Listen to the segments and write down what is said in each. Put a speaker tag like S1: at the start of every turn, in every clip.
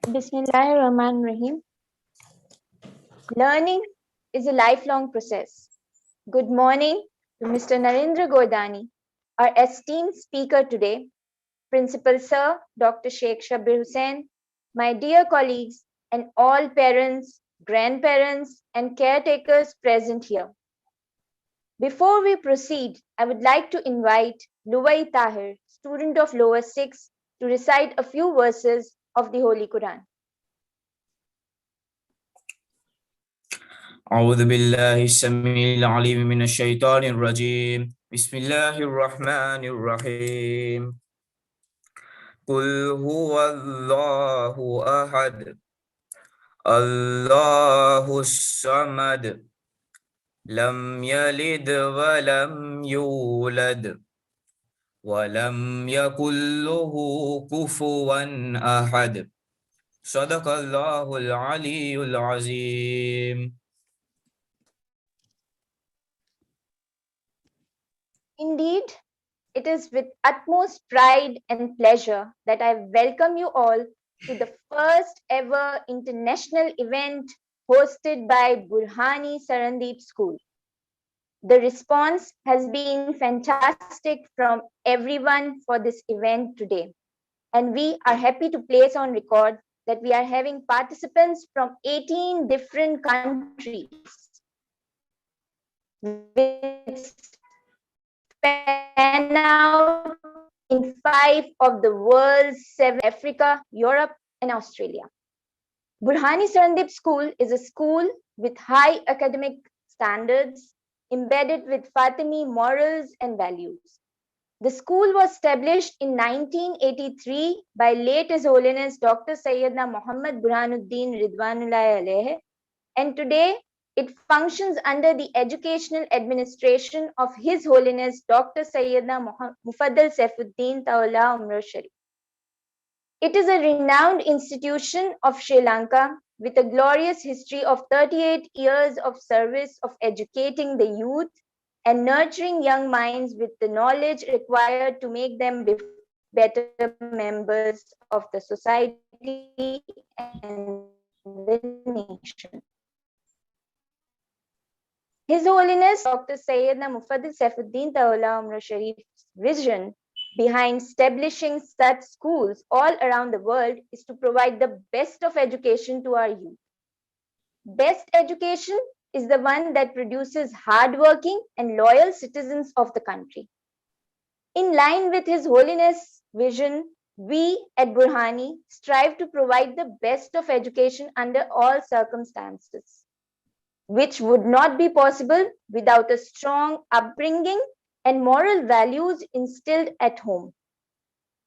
S1: Bismillahirrahmanirrahim. Learning is a lifelong process. Good morning to Mr. Narendra Goidani, our esteemed speaker today, Principal Sir Dr. Sheikh Shabir Hussain, my dear colleagues, and all parents, grandparents, and caretakers present here. Before we proceed, I would like to invite Luwai Tahir, student of lower 6, to recite a few verses of the Holy Quran.
S2: أعوذ بالله السميع العليم من الشيطان الرجيم بسم الله الرحمن الرحيم قل هو الله أحد الله الصمد لم يلد ولم يولد ولم يكن له كفوا أحد صدق الله العلي العظيم.
S1: Indeed, it is with utmost pride and pleasure that I welcome you all to the first ever international event hosted by Burhani Sarandeep School. The response has been fantastic from everyone for this event today. And we are happy to place on record that we are having participants from 18 different countries which span out in 5 of the world's 7 Africa, Europe, and Australia. Burhani Sarandeep School is a school with high academic standards embedded with Fatimi morals and values. The school was established in 1983 by late His Holiness Dr. Sayyidina Muhammad Burhanuddin Ridwanullahi alayhi, and today it functions under the educational administration of His Holiness Dr. Sayyidina Mufaddal Saifuddin Tawalla Umar Sharif. It is a renowned institution of Sri Lanka with a glorious history of 38 years of service of educating the youth and nurturing young minds with the knowledge required to make them better members of the society and the nation. His Holiness Dr. Sayyidina Mufaddal Saifuddin Tawalla Umar Sharif's vision behind establishing such schools all around the world is to provide the best of education to our youth. Best education is the one that produces hardworking and loyal citizens of the country. In line with His Holiness' vision, we at Burhani strive to provide the best of education under all circumstances, which would not be possible without a strong upbringing and moral values instilled at home.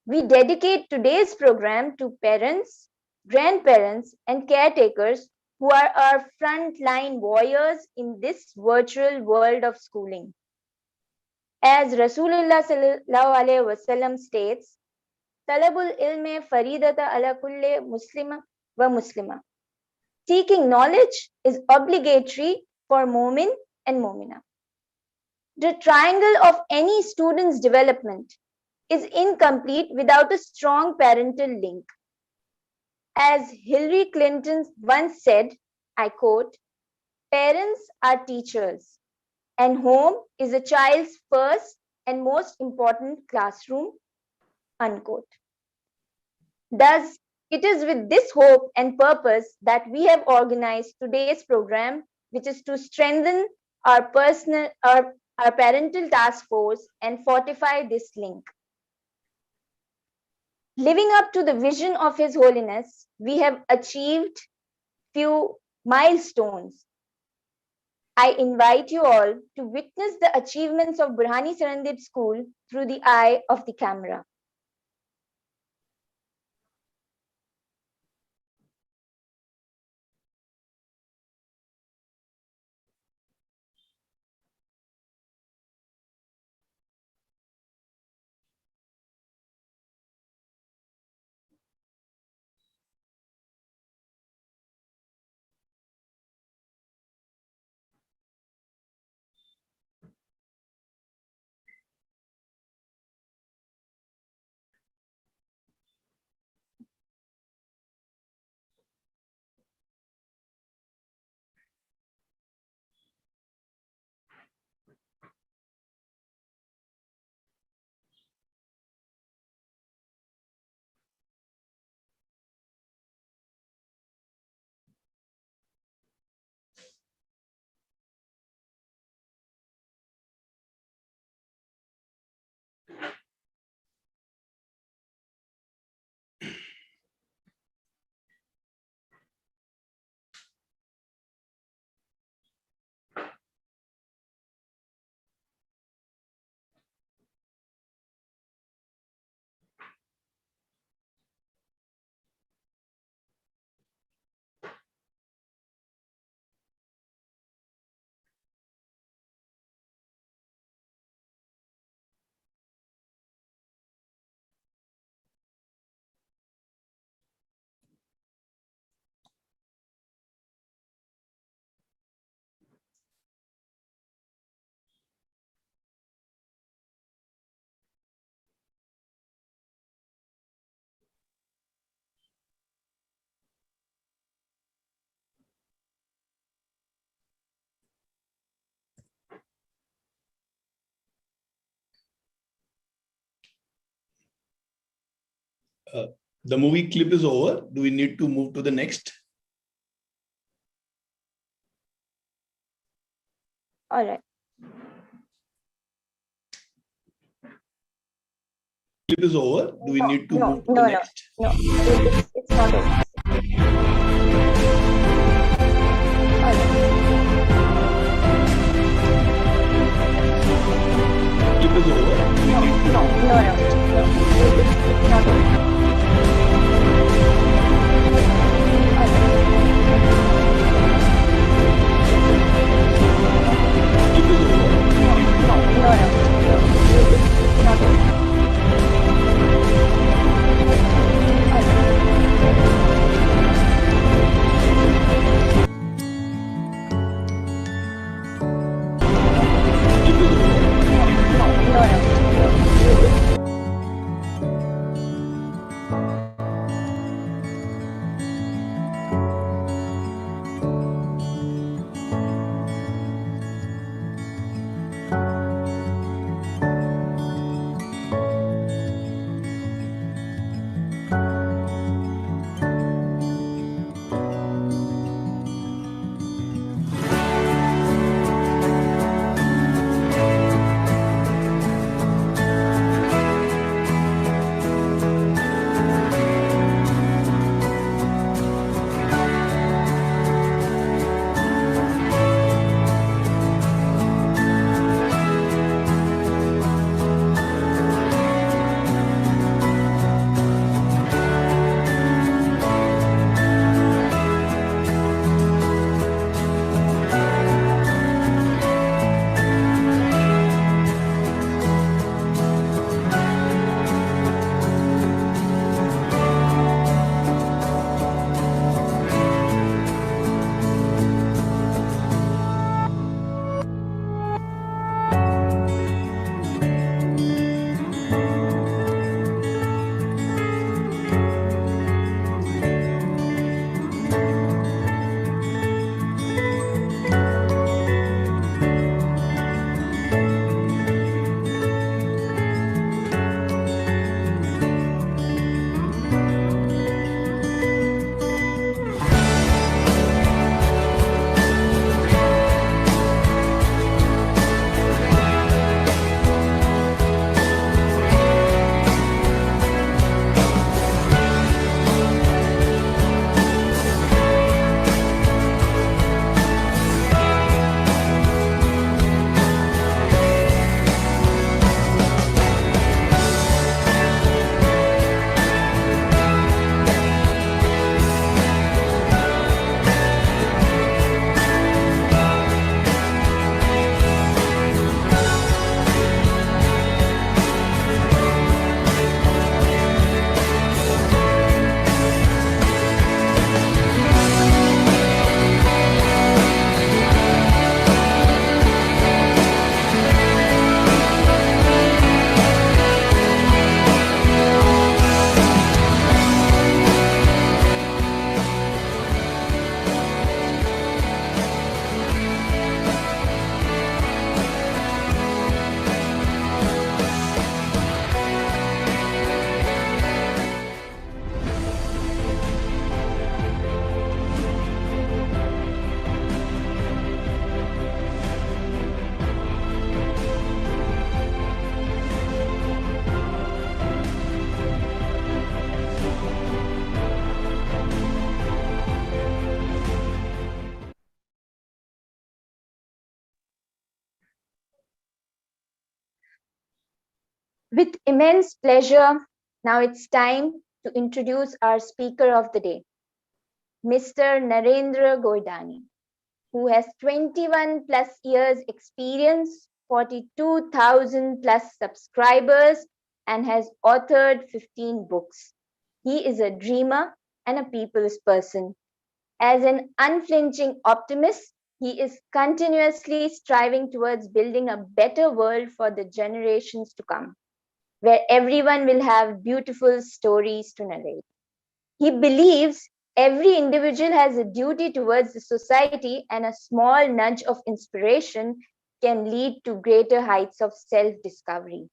S1: We dedicate today's program to parents, grandparents, and caretakers who are our frontline warriors in this virtual world of schooling. As Rasulullah sallallahu alaihi wasallam states, "Talabul ilme faridata ala kulli muslima wa muslima." Seeking knowledge is obligatory for Mu'min and Mu'mina. The triangle of any student's development is incomplete without a strong parental link. As Hillary Clinton once said, I quote, "Parents are teachers, and home is a child's first and most important classroom," unquote. Thus, it is with this hope and purpose that we have organized today's program, which is to strengthen our parental task force and fortify this link. Living up to the vision of His Holiness, we have achieved few milestones. I invite you all to witness the achievements of Burhani Sarandeep School through the eye of the camera.
S3: The movie clip is over. Do we need to move to the next?
S1: All right.
S3: Clip is over. Do we need to move to the next?
S1: No, it's not over. All right.
S3: Clip is over.
S1: No, it's not over. With immense pleasure, now it's time to introduce our speaker of the day, Mr. Narendra Goidani, who has 21 plus years experience, 42,000 plus subscribers, and has authored 15 books. He is a dreamer and a people's person. As an unflinching optimist, he is continuously striving towards building a better world for the generations to come, where everyone will have beautiful stories to narrate. He believes every individual has a duty towards the society, and a small nudge of inspiration can lead to greater heights of self discovery.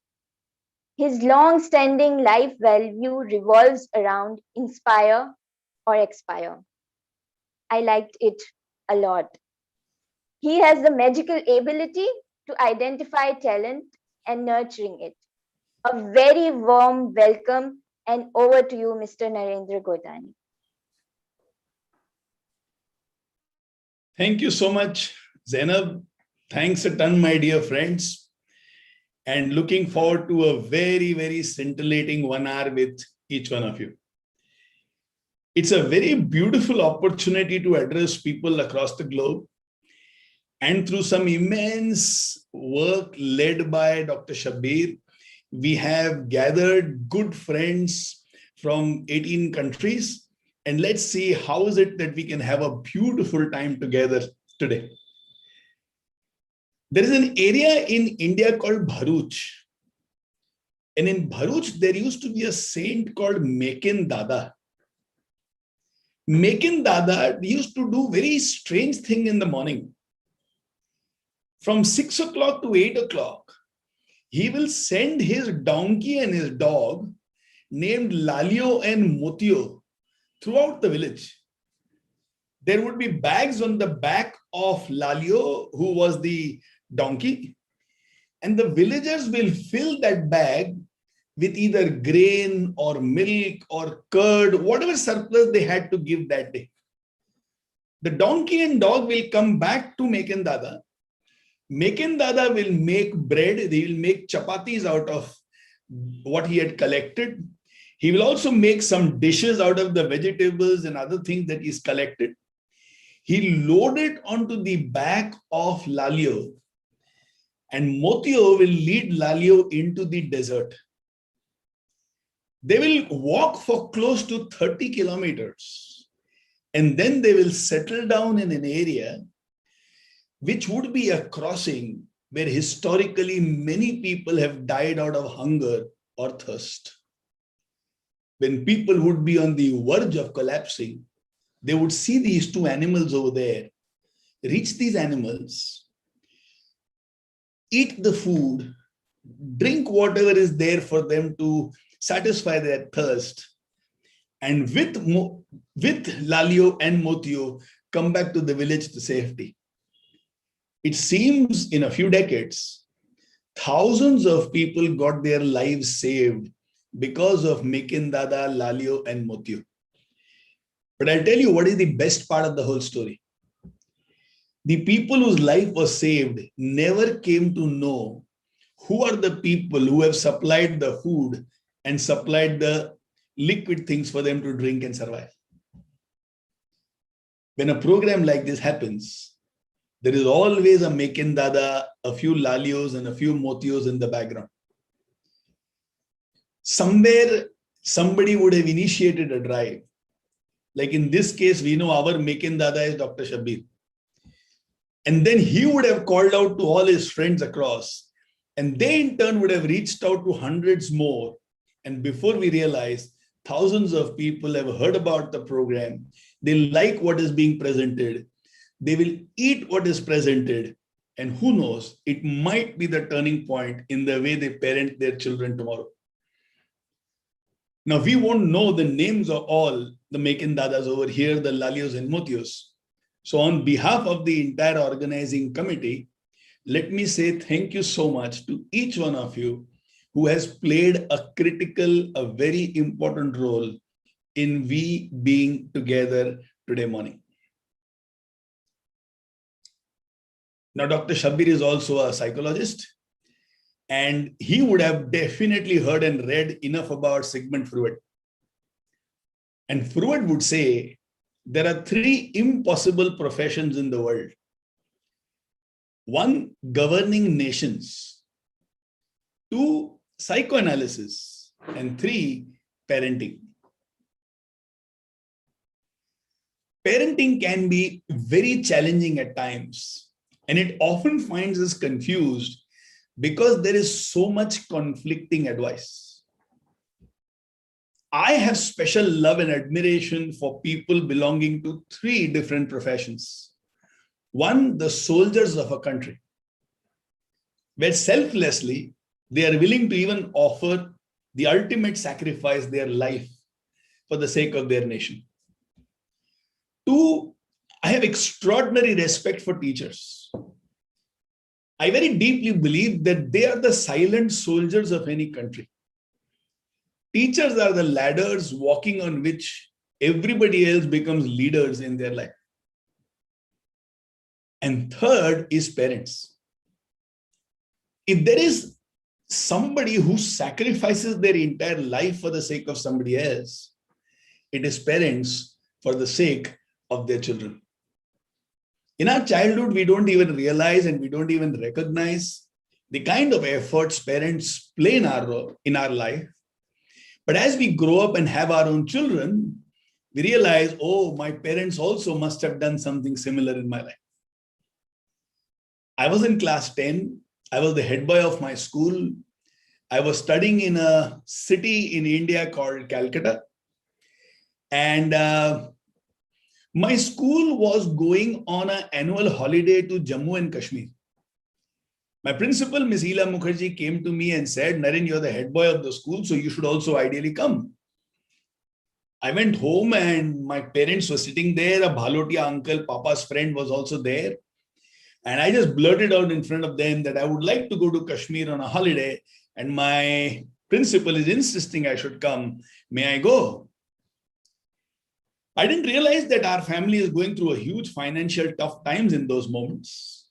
S1: His long standing life value revolves around inspire or expire. I liked it a lot. He has the magical ability to identify talent and nurturing it. A very warm welcome and over to you, Mr. Narendra Goidani.
S3: Thank you so much, Zainab. Thanks a ton, my dear friends. And looking forward to a very, very scintillating 1 hour with each one of you. It's a very beautiful opportunity to address people across the globe. And through some immense work led by Dr. Shabir, we have gathered good friends from 18 countries. And let's see how is it that we can have a beautiful time together today. There is an area in India called Bharuch. And in Bharuch, there used to be a saint called Mekin Dada. Mekin Dada used to do very strange thing in the morning. From 6 o'clock to 8 o'clock, he will send his donkey and his dog named Lalio and Motio throughout the village. There would be bags on the back of Lalio, who was the donkey, and the villagers will fill that bag with either grain or milk or curd, whatever surplus they had to give that day. The donkey and dog will come back to Mekin Dada. Mekin Dada will make bread. They will make chapatis out of what he had collected. He will also make some dishes out of the vegetables and other things that he's collected. He'll load it onto the back of Lalio, and Motio will lead Lalio into the desert. They will walk for close to 30 kilometers, and then they will settle down in an area which would be a crossing where historically many people have died out of hunger or thirst. When people would be on the verge of collapsing, they would see these two animals over there, reach these animals, eat the food, drink whatever is there for them to satisfy their thirst, and with Lalio and Motio, come back to the village to safety. It seems in a few decades, thousands of people got their lives saved because of Mekin Dada, Lalio, and Motio. But I'll tell you what is the best part of the whole story. The people whose life was saved never came to know who are the people who have supplied the food and supplied the liquid things for them to drink and survive. When a program like this happens, there is always a Mekin Dada, a few Lalios, and a few Motios in the background. Somewhere, somebody would have initiated a drive. Like in this case, we know our Mekin Dada is Dr. Shabir. And then he would have called out to all his friends across. And they in turn would have reached out to hundreds more. And before we realize, thousands of people have heard about the program. They like what is being presented. They will eat what is presented. And who knows, it might be the turning point in the way they parent their children tomorrow. Now, we won't know the names of all the Mekin Dadas over here, the Lalios and Motios. So on behalf of the entire organizing committee, let me say thank you so much to each one of you who has played a critical, a very important role in we being together today morning. Now, Dr. Shabir is also a psychologist, and he would have definitely heard and read enough about Sigmund Freud. And Freud would say, there are 3 impossible professions in the world. 1, governing nations. 2, psychoanalysis. And 3, parenting. Parenting can be very challenging at times, and it often finds us confused because there is so much conflicting advice. I have special love and admiration for people belonging to 3 different professions. 1, the soldiers of a country, where selflessly they are willing to even offer the ultimate sacrifice, their life for the sake of their nation. Two, I have extraordinary respect for teachers. I very deeply believe that they are the silent soldiers of any country. Teachers are the ladders walking on which everybody else becomes leaders in their life. And third is parents. If there is somebody who sacrifices their entire life for the sake of somebody else, it is parents for the sake of their children. In our childhood, we don't even realize and we don't even recognize the kind of efforts parents play in our life. But as we grow up and have our own children, we realize, oh, my parents also must have done something similar in my life. I was in class 10. I was the head boy of my school. I was studying in a city in India called Calcutta. And my school was going on an annual holiday to Jammu and Kashmir. My principal, Ms. Hila Mukherjee, came to me and said, Naren, you're the head boy of the school, so you should also ideally come. I went home and my parents were sitting there. A Bhalotia uncle, Papa's friend, was also there. And I just blurted out in front of them that I would like to go to Kashmir on a holiday. And my principal is insisting I should come. May I go? I didn't realize that our family is going through a huge financial tough times in those moments.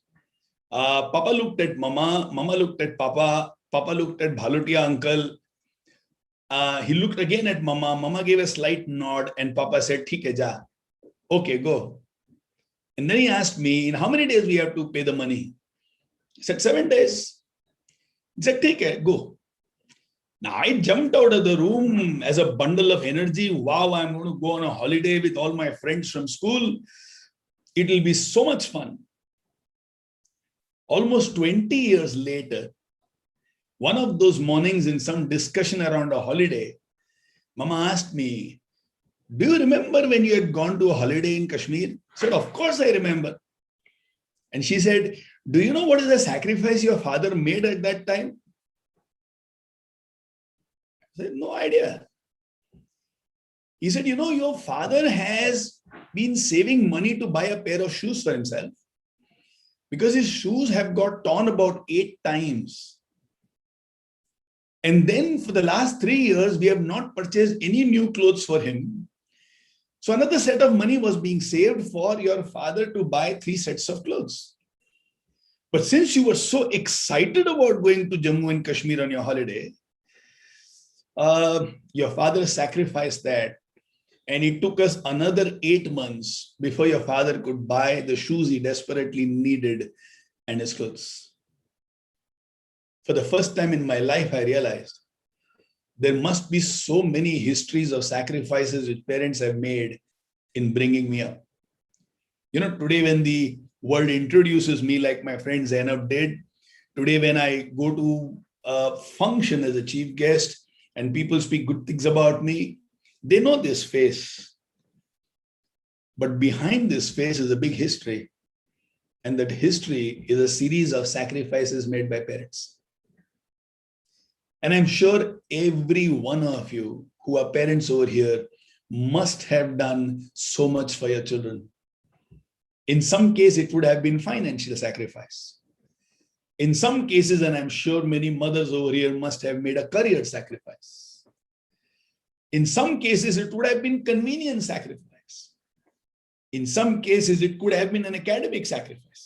S3: Papa looked at Mama, Mama looked at Papa, Papa looked at Bhalotia uncle. He looked again at Mama, Mama gave a slight nod and Papa said, "Theek hai, ja." Okay, go. And then he asked me, in how many days we have to pay the money? He said, 7 days. He said, "Theek hai, go." Now I jumped out of the room as a bundle of energy. Wow, I'm going to go on a holiday with all my friends from school. It will be so much fun. Almost 20 years later, one of those mornings in some discussion around a holiday, Mama asked me, "Do you remember when you had gone to a holiday in Kashmir?" I said, "Of course I remember." And she said, "Do you know what is the sacrifice your father made at that time?" I said, "No idea." He said, "Your father has been saving money to buy a pair of shoes for himself because his shoes have got torn about 8 times. And then for the last 3 years, we have not purchased any new clothes for him. So another set of money was being saved for your father to buy 3 sets of clothes. But since you were so excited about going to Jammu and Kashmir on your holiday, your father sacrificed that. And it took us another 8 months before your father could buy the shoes he desperately needed and his clothes." For the first time in my life, I realized there must be so many histories of sacrifices which parents have made in bringing me up. Today when the world introduces me like my friend Zainab did, today when I go to a function as a chief guest and people speak good things about me, they know this face. But behind this face is a big history. And that history is a series of sacrifices made by parents. And I'm sure every one of you who are parents over here must have done so much for your children. In some case, it would have been financial sacrifice. In some cases, and I'm sure many mothers over here must have made a career sacrifice. In some cases, it would have been convenience sacrifice. In some cases, it could have been an academic sacrifice.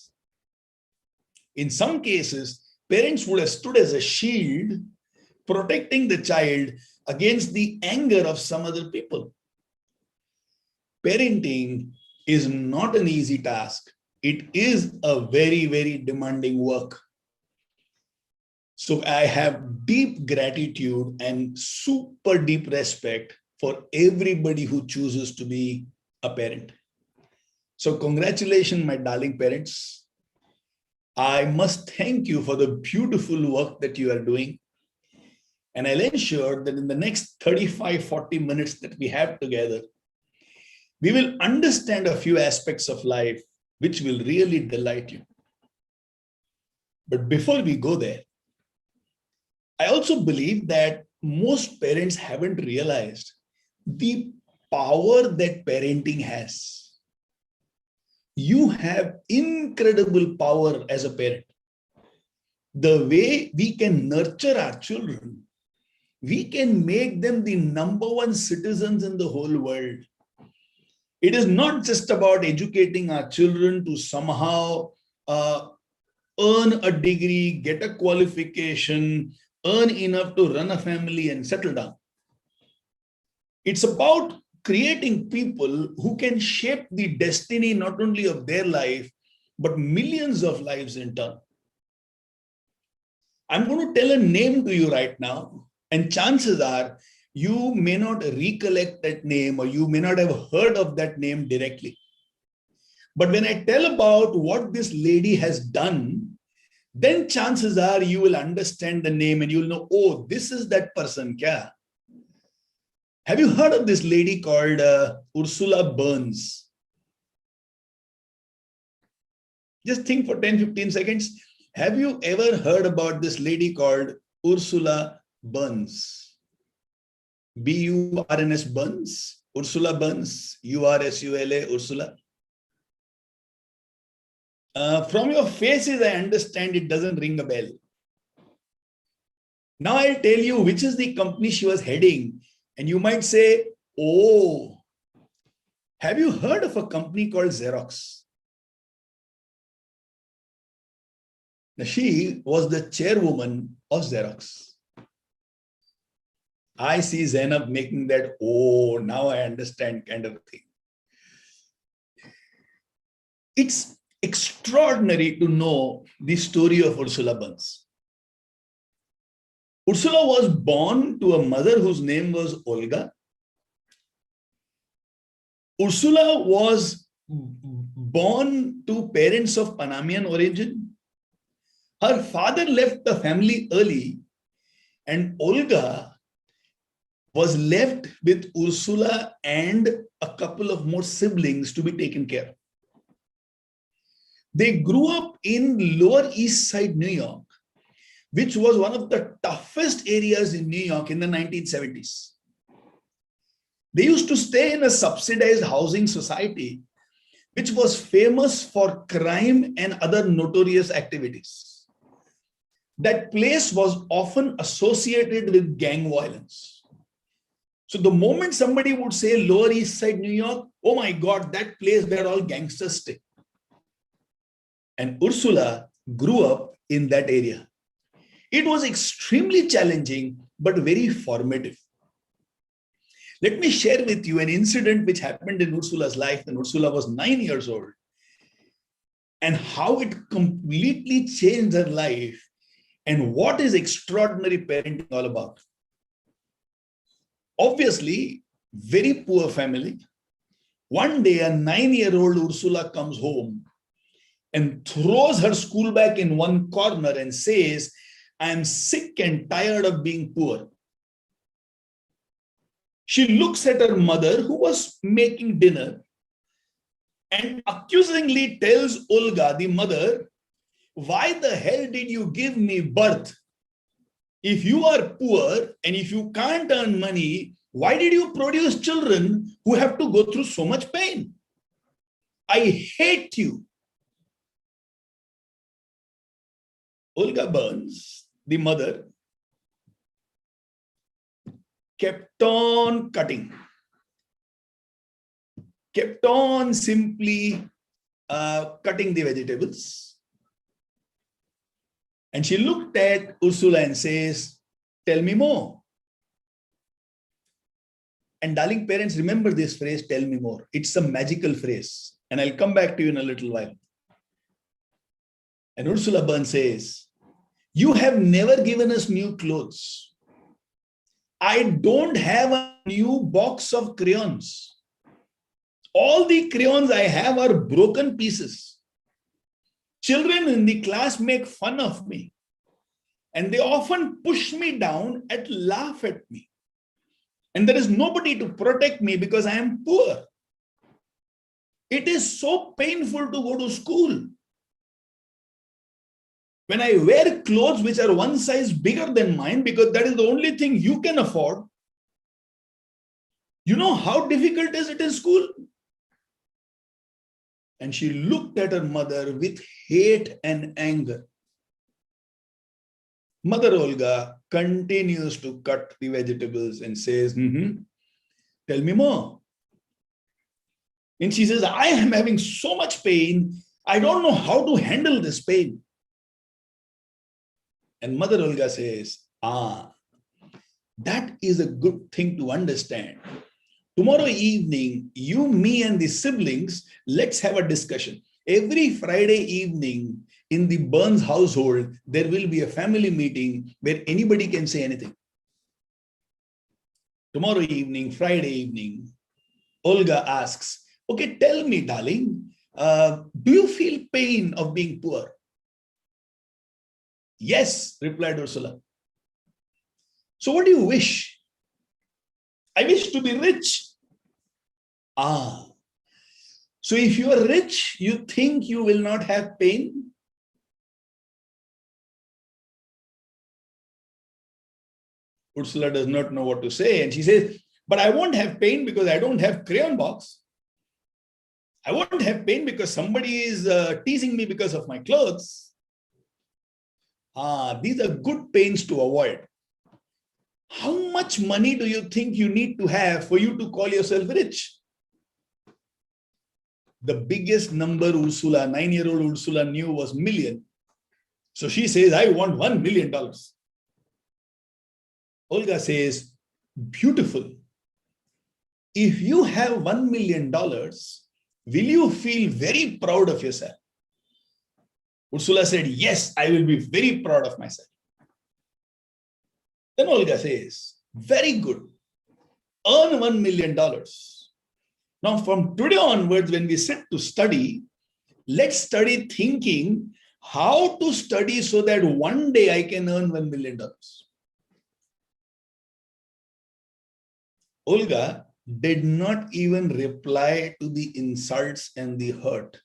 S3: In some cases, parents would have stood as a shield, protecting the child against the anger of some other people. Parenting is not an easy task. It is a very, very demanding work. So I have deep gratitude and super deep respect for everybody who chooses to be a parent. So congratulations, my darling parents. I must thank you for the beautiful work that you are doing. And I'll ensure that in the next 35-40 minutes that we have together, we will understand a few aspects of life which will really delight you. But before we go there, I also believe that most parents haven't realized the power that parenting has. You have incredible power as a parent. The way we can nurture our children, we can make them the number one citizens in the whole world. It is not just about educating our children to somehow earn a degree, get a qualification, earn enough to run a family and settle down. It's about creating people who can shape the destiny not only of their life, but millions of lives in turn. I'm going to tell a name to you right now, and chances are you may not recollect that name or you may not have heard of that name directly. But when I tell about what this lady has done, then chances are you will understand the name and you'll know, oh, this is that person. Kya? Have you heard of this lady called Ursula Burns? Just think for 10-15 seconds. Have you ever heard about this lady called Ursula Burns? B-U-R-N-S Burns? Ursula Burns? U-R-S-U-L-A, Ursula? From your faces, I understand it doesn't ring a bell. Now I'll tell you which is the company she was heading. And you might say, oh, have you heard of a company called Xerox? Now, she was the chairwoman of Xerox. I see Zainab making that, oh, now I understand kind of thing. It's extraordinary to know the story of Ursula Burns. Ursula was born to a mother whose name was Olga. Ursula was born to parents of Panamanian origin. Her father left the family early, and Olga was left with Ursula and a couple of more siblings to be taken care of. They grew up in Lower East Side, New York, which was one of the toughest areas in New York in the 1970s. They used to stay in a subsidized housing society, which was famous for crime and other notorious activities. That place was often associated with gang violence. So the moment somebody would say Lower East Side, New York, oh my God, that place where all gangsters stay. And Ursula grew up in that area. It was extremely challenging, but very formative. Let me share with you an incident which happened in Ursula's life when Ursula was 9 years old, and how it completely changed her life, and what is extraordinary parenting all about. Obviously, very poor family. One day, a 9-year-old Ursula comes home and throws her school bag in one corner and says, I am sick and tired of being poor. She looks at her mother, who was making dinner, and accusingly tells Olga, the mother, why the hell did you give me birth? If you are poor and if you can't earn money, why did you produce children who have to go through so much pain? I hate you. Olga Burns, the mother, kept on cutting, kept on simply cutting the vegetables. And she looked at Ursula and says, tell me more. And darling parents, remember this phrase, tell me more. It's a magical phrase. And I'll come back to you in a little while. And Ursula Burns says, you have never given us new clothes. I don't have a new box of crayons. All the crayons I have are broken pieces. Children in the class make fun of me. And they often push me down and laugh at me. And there is nobody to protect me because I am poor. It is so painful to go to school. when I wear clothes which are one size bigger than mine, because that is the only thing you can afford, you know how difficult is it in school? And she looked at her mother with hate and anger. Mother Olga continues to cut the vegetables and says, tell me more. And she says, I am having so much pain. I don't know how to handle this pain. And Mother Olga says, that is a good thing to understand. Tomorrow evening, you, me, and the siblings, let's have a discussion. Every Friday evening in the Burns household, there will be a family meeting where anybody can say anything. Tomorrow evening, Friday evening, Olga asks, okay, tell me, darling, do you feel pain of being poor? Yes, replied Ursula. So what do you wish? I wish to be rich. So if you are rich, you think you will not have pain? Ursula does not know what to say. And she says, but I won't have pain because I don't have crayon box. I won't have pain because somebody is teasing me because of my clothes. These are good pains to avoid. How much money do you think you need to have for you to call yourself rich? The biggest number Ursula, 9-year-old Ursula, knew was million. So she says, I want $1 million. Olga says, beautiful. If you have $1 million, will you feel very proud of yourself? Ursula said, yes, I will be very proud of myself. Then Olga says, very good. Earn $1 million. Now, from today onwards, when we sit to study, let's study thinking how to study so that one day I can earn $1 million. Olga did not even reply to the insults and the hurt.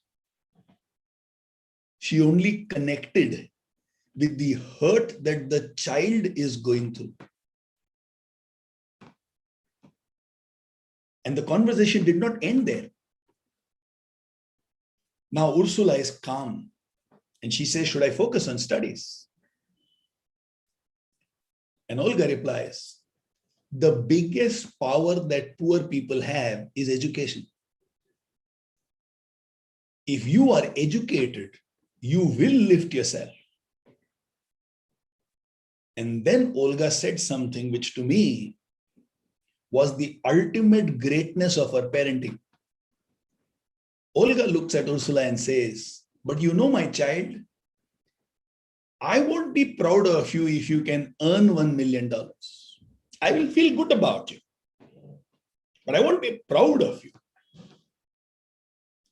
S3: She only connected with the hurt that the child is going through. And the conversation did not end there. Now Ursula is calm and she says, should I focus on studies? And Olga replies, the biggest power that poor people have is education. If you are educated, you will lift yourself. And then Olga said something which to me was the ultimate greatness of her parenting. Olga looks at Ursula and says, but you know, my child, I won't be proud of you if you can earn $1 million. I will feel good about you, but I won't be proud of you.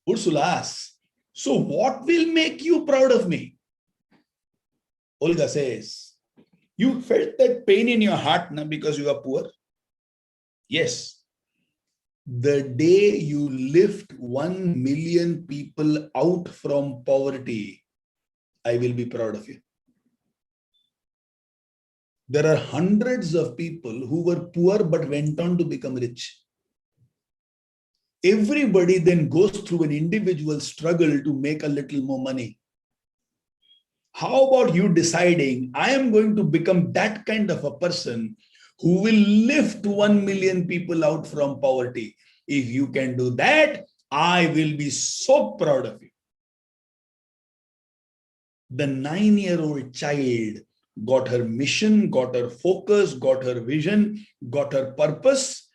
S3: Ursula asks, so what will make you proud of me? Olga says, you felt that pain in your heart now because you are poor? Yes. The day you lift 1 million people out from poverty, I will be proud of you. There are hundreds of people who were poor but went on to become rich. Everybody then goes through an individual struggle to make a little more money. How about you deciding, I am going to become that kind of a person who will lift 1 million people out from poverty? If you can do that, I will be so proud of you. The 9-year-old child got her mission, got her focus, got her vision, got her purpose,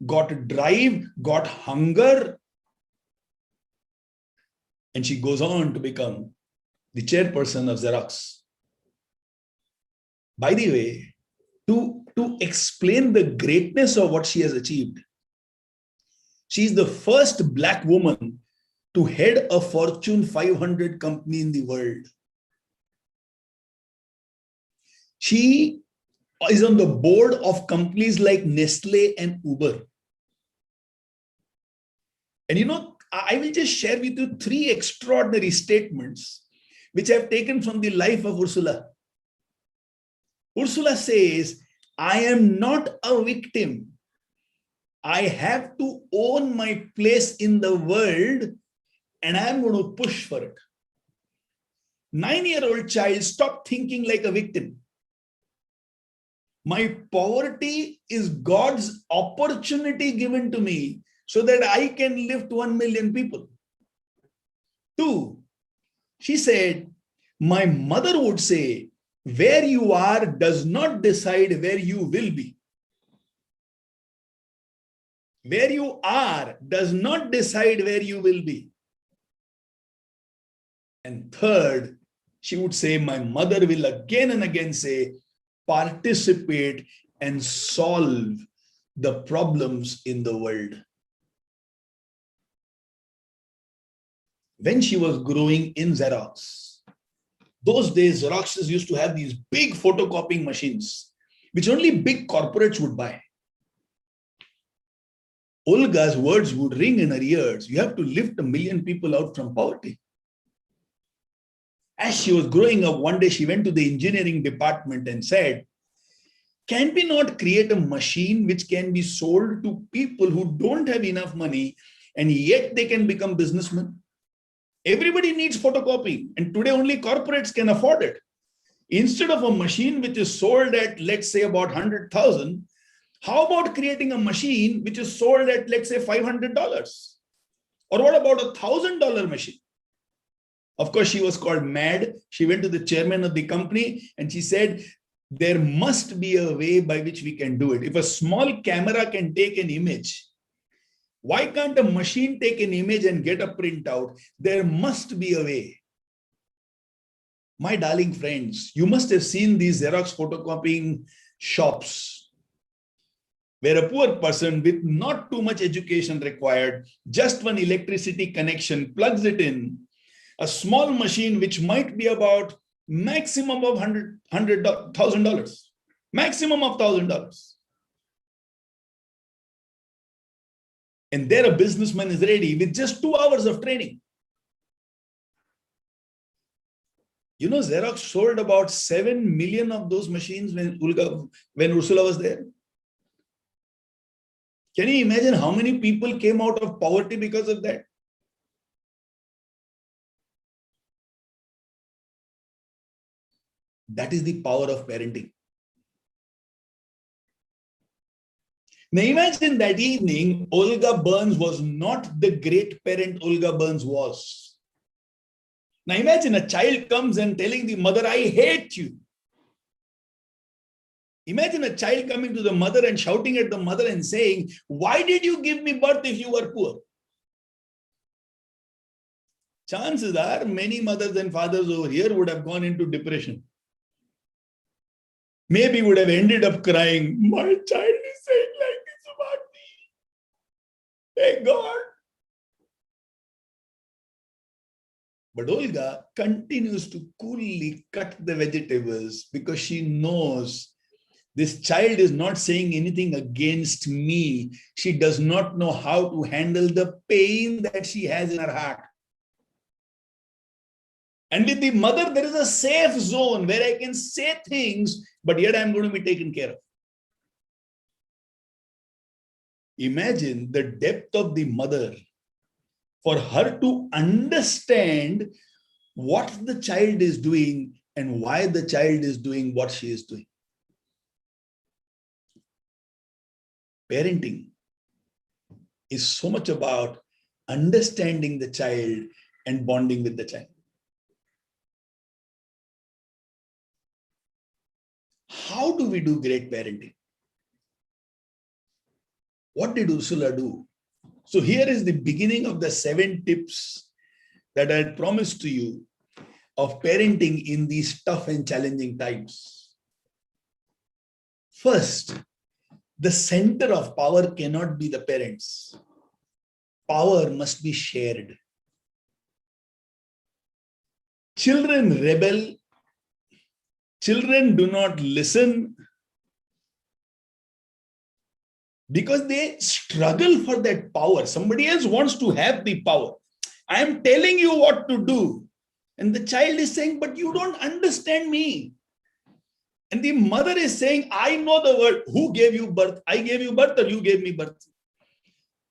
S3: got drive, got hunger. And she goes on to become the chairperson of Xerox. By the way, to explain the greatness of what she has achieved, she is the first Black woman to head a Fortune 500 company in the world. She is on the board of companies like Nestle and Uber. And you know, I will just share with you 3 extraordinary statements which I've taken from the life of Ursula. Ursula says, I am not a victim. I have to own my place in the world and I'm going to push for it. 9-year-old child, stop thinking like a victim. My poverty is God's opportunity given to me so that I can lift 1 million people. 2, she said, my mother would say, where you are does not decide where you will be. Where you are does not decide where you will be. And 3rd, she would say, my mother will again and again say, participate and solve the problems in the world. When she was growing in Xerox, those days Xeroxes used to have these big photocopying machines, which only big corporates would buy. Olga's words would ring in her ears. You have to lift 1 million people out from poverty. As she was growing up, one day she went to the engineering department and said, can we not create a machine which can be sold to people who don't have enough money and yet they can become businessmen? Everybody needs photocopying, and today only corporates can afford it. Instead of a machine which is sold at, let's say, about 100,000, how about creating a machine which is sold at, let's say, $500? Or what about a $1,000 machine? Of course, she was called mad. She went to the chairman of the company and she said, there must be a way by which we can do it. If a small camera can take an image, why can't a machine take an image and get a printout? There must be a way. My darling friends, you must have seen these Xerox photocopying shops where a poor person with not too much education required, just one electricity connection, plugs it in, a small machine which might be about maximum of $100,000, maximum of $1,000. And there a businessman is ready with just 2 hours of training. You know, Xerox sold about 7 million of those machines when Ursula was there. Can you imagine how many people came out of poverty because of that? That is the power of parenting. Now imagine that evening, Olga Burns was not the great parent Olga Burns was. Now imagine a child comes and telling the mother, I hate you. Imagine a child coming to the mother and shouting at the mother and saying, why did you give me birth if you were poor? Chances are many mothers and fathers over here would have gone into depression. Maybe would have ended up crying, my child is saying like this about me. Hey God. But Olga continues to coolly cut the vegetables because she knows this child is not saying anything against me. She does not know how to handle the pain that she has in her heart. And with the mother, there is a safe zone where I can say things, but yet I'm going to be taken care of. Imagine the depth of the mother for her to understand what the child is doing and why the child is doing what she is doing. Parenting is so much about understanding the child and bonding with the child. How do we do great parenting? What did Ursula do? So here is the beginning of the 7 tips that I had promised to you of parenting in these tough and challenging times. First, the center of power cannot be the parents. Power must be shared. Children rebel. Children do not listen because they struggle for that power. Somebody else wants to have the power. I am telling you what to do. And the child is saying, but you don't understand me. And the mother is saying, I know the word. Who gave you birth? I gave you birth or you gave me birth?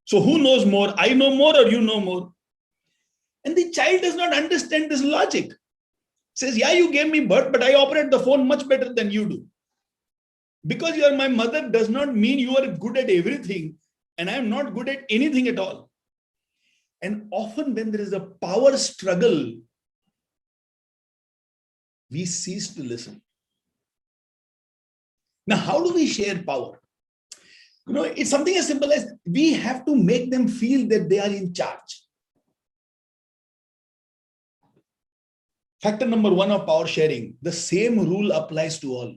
S3: So who knows more? I know more or you know more? And the child does not understand this logic. Says, yeah, you gave me birth, but I operate the phone much better than you do. Because you are my mother does not mean you are good at everything and I am not good at anything at all. And often when there is a power struggle, we cease to listen. Now, how do we share power? It's something as simple as we have to make them feel that they are in charge. Factor number 1 of power sharing, the same rule applies to all.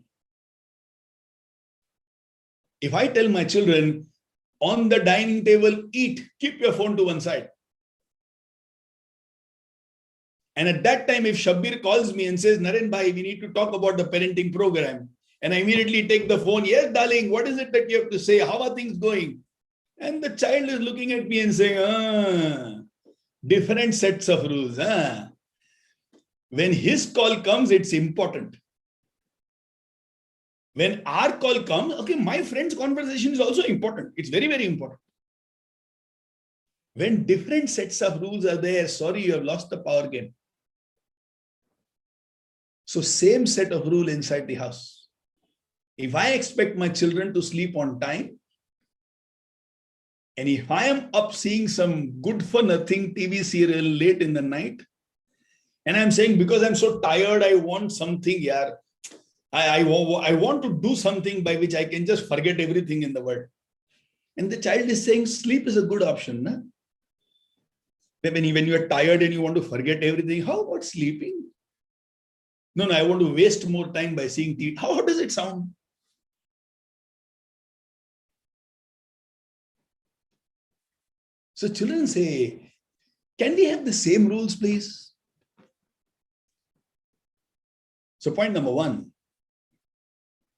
S3: If I tell my children, on the dining table, eat, keep your phone to one side. And at that time, if Shabbir calls me and says, Naren bhai, we need to talk about the parenting program. And I immediately take the phone. Yes, darling, what is it that you have to say? How are things going? And the child is looking at me and saying, different sets of rules. When his call comes, it's important. When our call comes, okay, my friend's conversation is also important. It's very, very important. When different sets of rules are there, sorry, you have lost the power game. So same set of rule inside the house. If I expect my children to sleep on time, and if I am up seeing some good for nothing TV serial late in the night, and I'm saying, because I'm so tired, I want something, yeah, I want to do something by which I can just forget everything in the world. And the child is saying, sleep is a good option. Na? When you are tired and you want to forget everything, how about sleeping? No, I want to waste more time by seeing TV. How does it sound? So children say, can we have the same rules, please? So point number 1,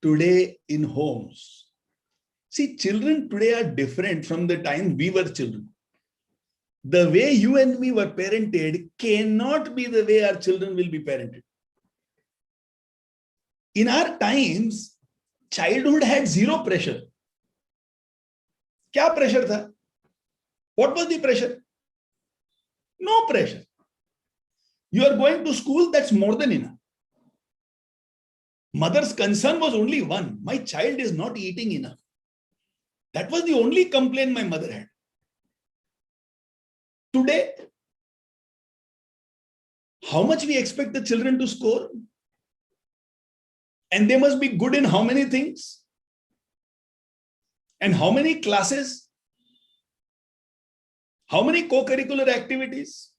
S3: today in homes. See, children today are different from the time we were children. The way you and me were parented cannot be the way our children will be parented. In our times, childhood had zero pressure. Kya pressure tha? What was the pressure? No pressure. You are going to school, that's more than enough. Mother's concern was only one. My child is not eating enough. That was the only complaint my mother had. Today, how much we expect the children to score? And they must be good in how many things? And how many classes? How many co-curricular activities?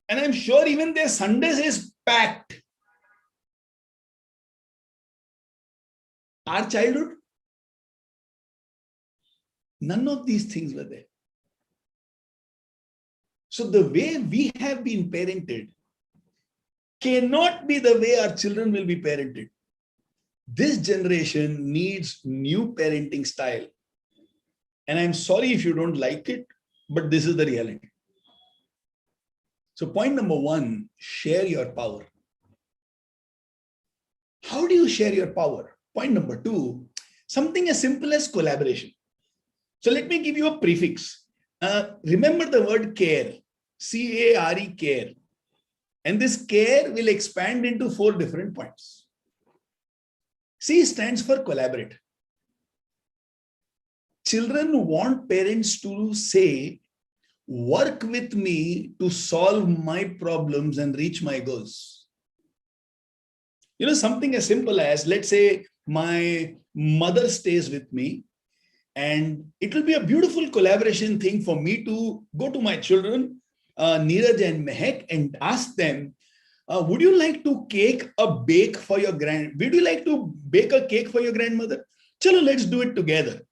S3: And I'm sure even their Sundays is packed. Our childhood, none of these things were there. So the way we have been parented cannot be the way our children will be parented. This generation needs new parenting style. And I'm sorry if you don't like it, but this is the reality. So point number 1, share your power. How do you share your power? Point number 2, something as simple as collaboration. So let me give you a prefix. Remember the word care, C-A-R-E, care. And this care will expand into 4 different points. C stands for collaborate. Children want parents to say, work with me to solve my problems and reach my goals. Something as simple as, let's say my mother stays with me, and it will be a beautiful collaboration thing for me to go to my children, Neeraj and Mehak, and ask them, would you like to bake a cake for your grandmother? Chalo, let's do it together.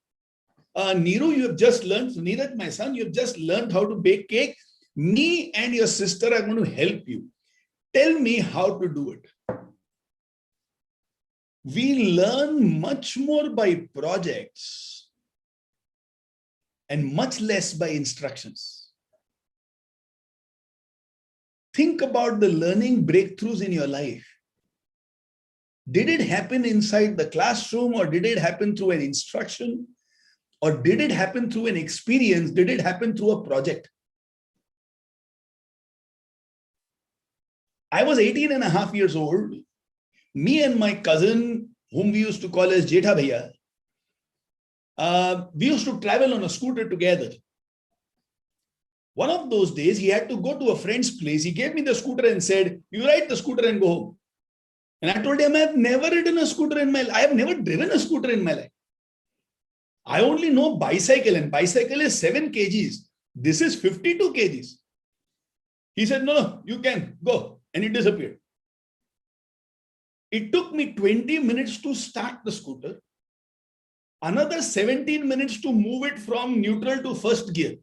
S3: Neeru, you have just learned, Neeraj, my son, you have just learned how to bake cake. Me and your sister are going to help you. Tell me how to do it. We learn much more by projects and much less by instructions. Think about the learning breakthroughs in your life. Did it happen inside the classroom, or did it happen through an instruction, or did it happen through an experience? Did it happen through a project? I was 18 and a half years old. Me and my cousin, whom we used to call as Jetha Bhaiya, we used to travel on a scooter together. One of those days, he had to go to a friend's place. He gave me the scooter and said, "You ride the scooter and go home." And I told him, "I have never ridden a scooter in my life. I have never driven a scooter in my life. I only know bicycle, and bicycle is 7 kgs. This is 52 kgs. He said, "No, you can go." And he disappeared. It took me 20 minutes to start the scooter, another 17 minutes to move it from neutral to first gear.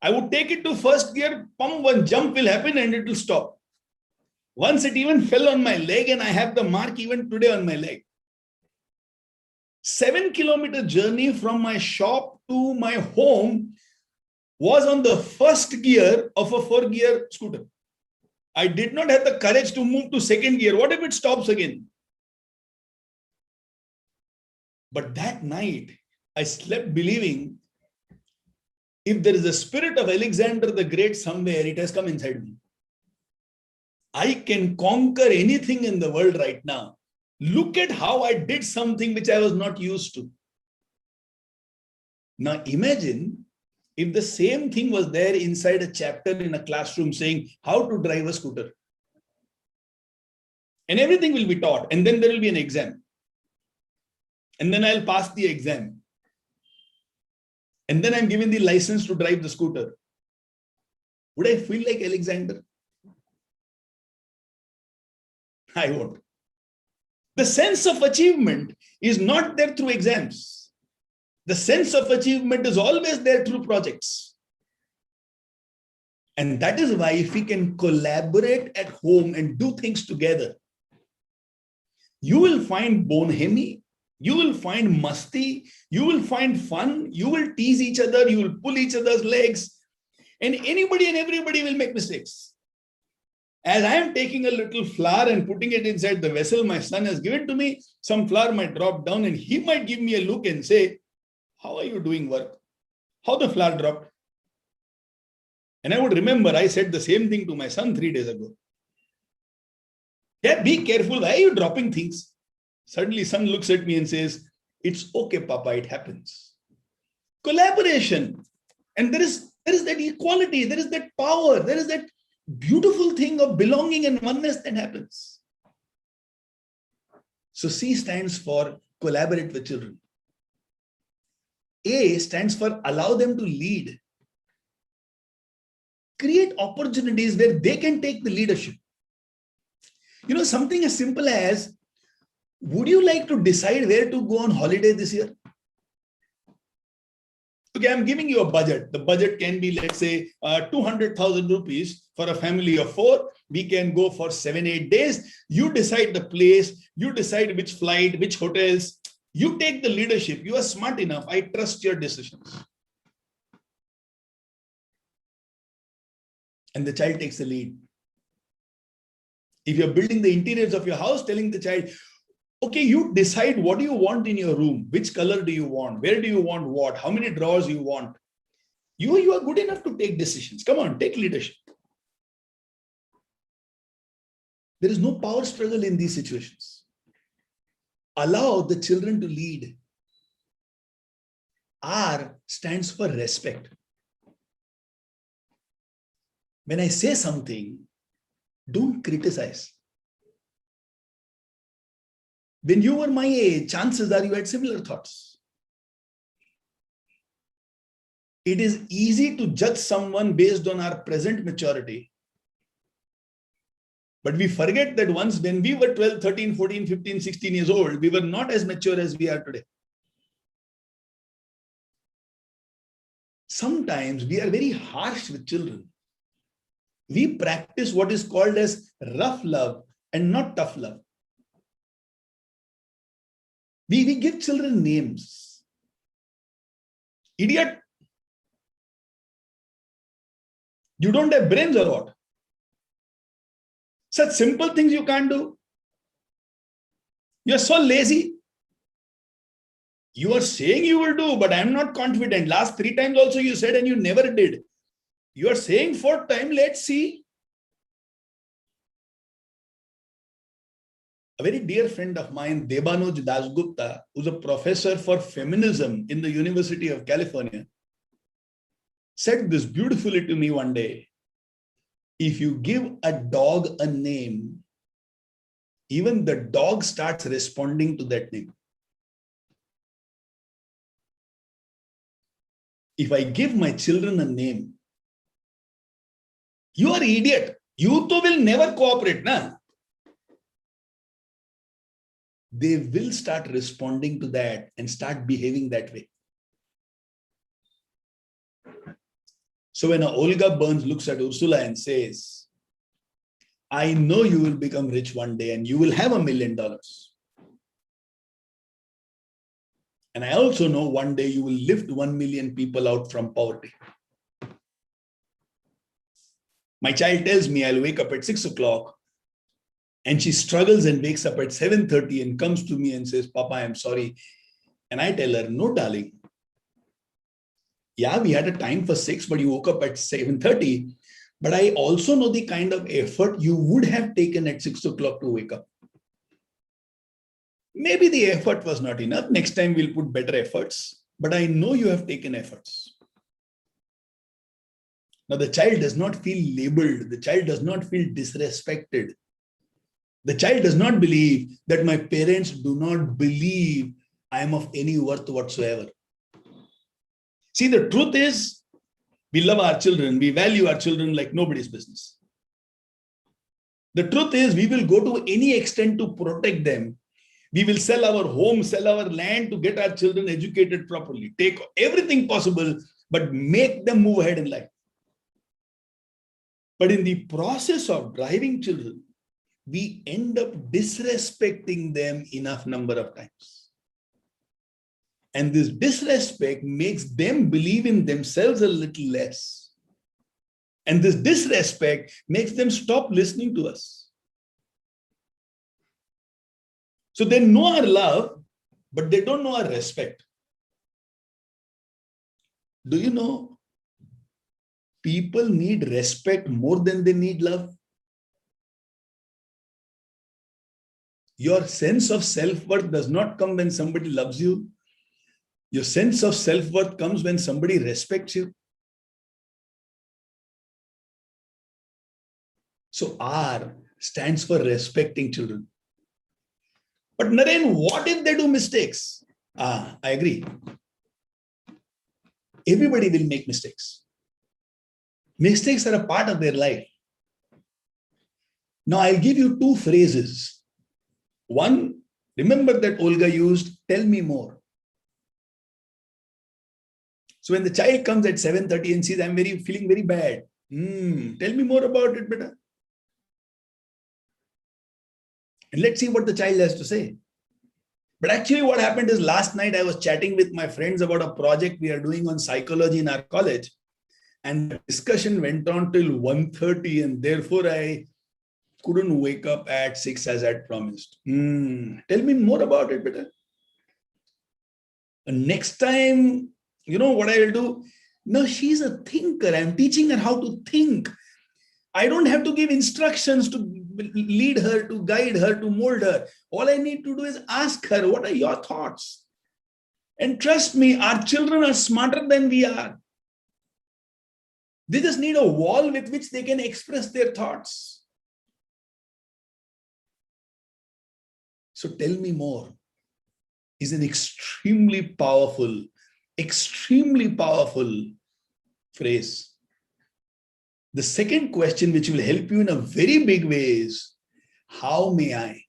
S3: I would take it to first gear, pump, one jump will happen and it will stop. Once it even fell on my leg, and I have the mark even today on my leg. 7-kilometer journey from my shop to my home was on the first gear of a 4-gear scooter. I did not have the courage to move to second gear. What if it stops again? But that night, I slept believing, if there is a spirit of Alexander the Great somewhere, it has come inside me. I can conquer anything in the world right now. Look at how I did something which I was not used to. Now imagine if the same thing was there inside a chapter in a classroom saying how to drive a scooter. And everything will be taught, and then there will be an exam. And then I'll pass the exam. And then I'm given the license to drive the scooter. Would I feel like Alexander? I won't. The sense of achievement is not there through exams. The sense of achievement is always there through projects. And that is why if we can collaborate at home and do things together, you will find bonhomie, you will find masti, you will find fun, you will tease each other, you will pull each other's legs, and anybody and everybody will make mistakes. As I am taking a little flour and putting it inside the vessel my son has given to me, some flour might drop down and he might give me a look and say, "How are you doing work? How the flour dropped?" And I would remember I said the same thing to my son 3 days ago. "Yeah, be careful. Why are you dropping things?" Suddenly son looks at me and says, "It's okay, Papa, it happens." Collaboration. And there is that equality, there is that power, there is that beautiful thing of belonging and oneness that happens. So C stands for collaborate with children. A stands for allow them to lead. Create opportunities where they can take the leadership. Something as simple as, would you like to decide where to go on holiday this year? Okay, I'm giving you a budget. The budget can be, let's say, 200,000 rupees for a family of 4. We can go for 7-8 days. You decide the place. You decide which flight, which hotels. You take the leadership. You are smart enough. I trust your decisions. And the child takes the lead. If you're building the interiors of your house, telling the child, okay, you decide what do you want in your room, which color do you want, where do you want what, how many drawers you want. You are good enough to take decisions. Come on, take leadership. There is no power struggle in these situations. Allow the children to lead. R stands for respect. When I say something, don't criticize. When you were my age, chances are you had similar thoughts. It is easy to judge someone based on our present maturity. But we forget that once when we were 12, 13, 14, 15, 16 years old, we were not as mature as we are today. Sometimes we are very harsh with children. We practice what is called as rough love and not tough love. We give children names. Idiot. You don't have brains or what? Such simple things you can't do. You're so lazy. You are saying you will do, but I'm not confident. Last 3 times also you said and you never did. You are saying 4th time, let's see. A very dear friend of mine, Debanuj Dasgupta, who's a professor for feminism in the University of California, said this beautifully to me one day. If you give a dog a name, even the dog starts responding to that name. If I give my children a name, you are idiot. You too will never cooperate, na? They will start responding to that and start behaving that way. So when Olga Burns looks at Ursula and says, I know you will become rich one day and you will have $1 million. And I also know one day you will lift 1 million people out from poverty. My child tells me I'll wake up at 6 o'clock and she struggles and wakes up at 7:30 and comes to me and says, Papa, I'm sorry. And I tell her, no, darling. Yeah, we had a time for 6, but you woke up at 7:30. But I also know the kind of effort you would have taken at 6 o'clock to wake up. Maybe the effort was not enough. Next time we'll put better efforts. But I know you have taken efforts. Now the child does not feel labeled. The child does not feel disrespected. The child does not believe that my parents do not believe I am of any worth whatsoever. See, the truth is, we love our children. We value our children like nobody's business. The truth is, we will go to any extent to protect them. We will sell our home, sell our land to get our children educated properly. Take everything possible, but make them move ahead in life. But in the process of driving children, we end up disrespecting them enough number of times. And this disrespect makes them believe in themselves a little less. And this disrespect makes them stop listening to us. So they know our love, but they don't know our respect. Do you know? People need respect more than they need love. Your sense of self-worth does not come when somebody loves you. Your sense of self-worth comes when somebody respects you. So R stands for respecting children. But Naren, what if they do mistakes? I agree. Everybody will make mistakes. Mistakes are a part of their life. Now I'll give you 2 phrases. One, remember that Olga used, tell me more. So when the child comes at 7:30 and says, I'm feeling very bad. Tell me more about it, beta. And let's see what the child has to say. But actually what happened is last night I was chatting with my friends about a project we are doing on psychology in our college. And the discussion went on till 1:30 and therefore I couldn't wake up at 6 as I'd promised. Tell me more about it, beta. And next time, you know what I will do? No, she's a thinker. I'm teaching her how to think. I don't have to give instructions to lead her, to guide her, to mold her. All I need to do is ask her, what are your thoughts? And trust me, our children are smarter than we are. They just need a wall with which they can express their thoughts. So tell me more is an extremely powerful phrase. The second question, which will help you in a very big way, is how may I?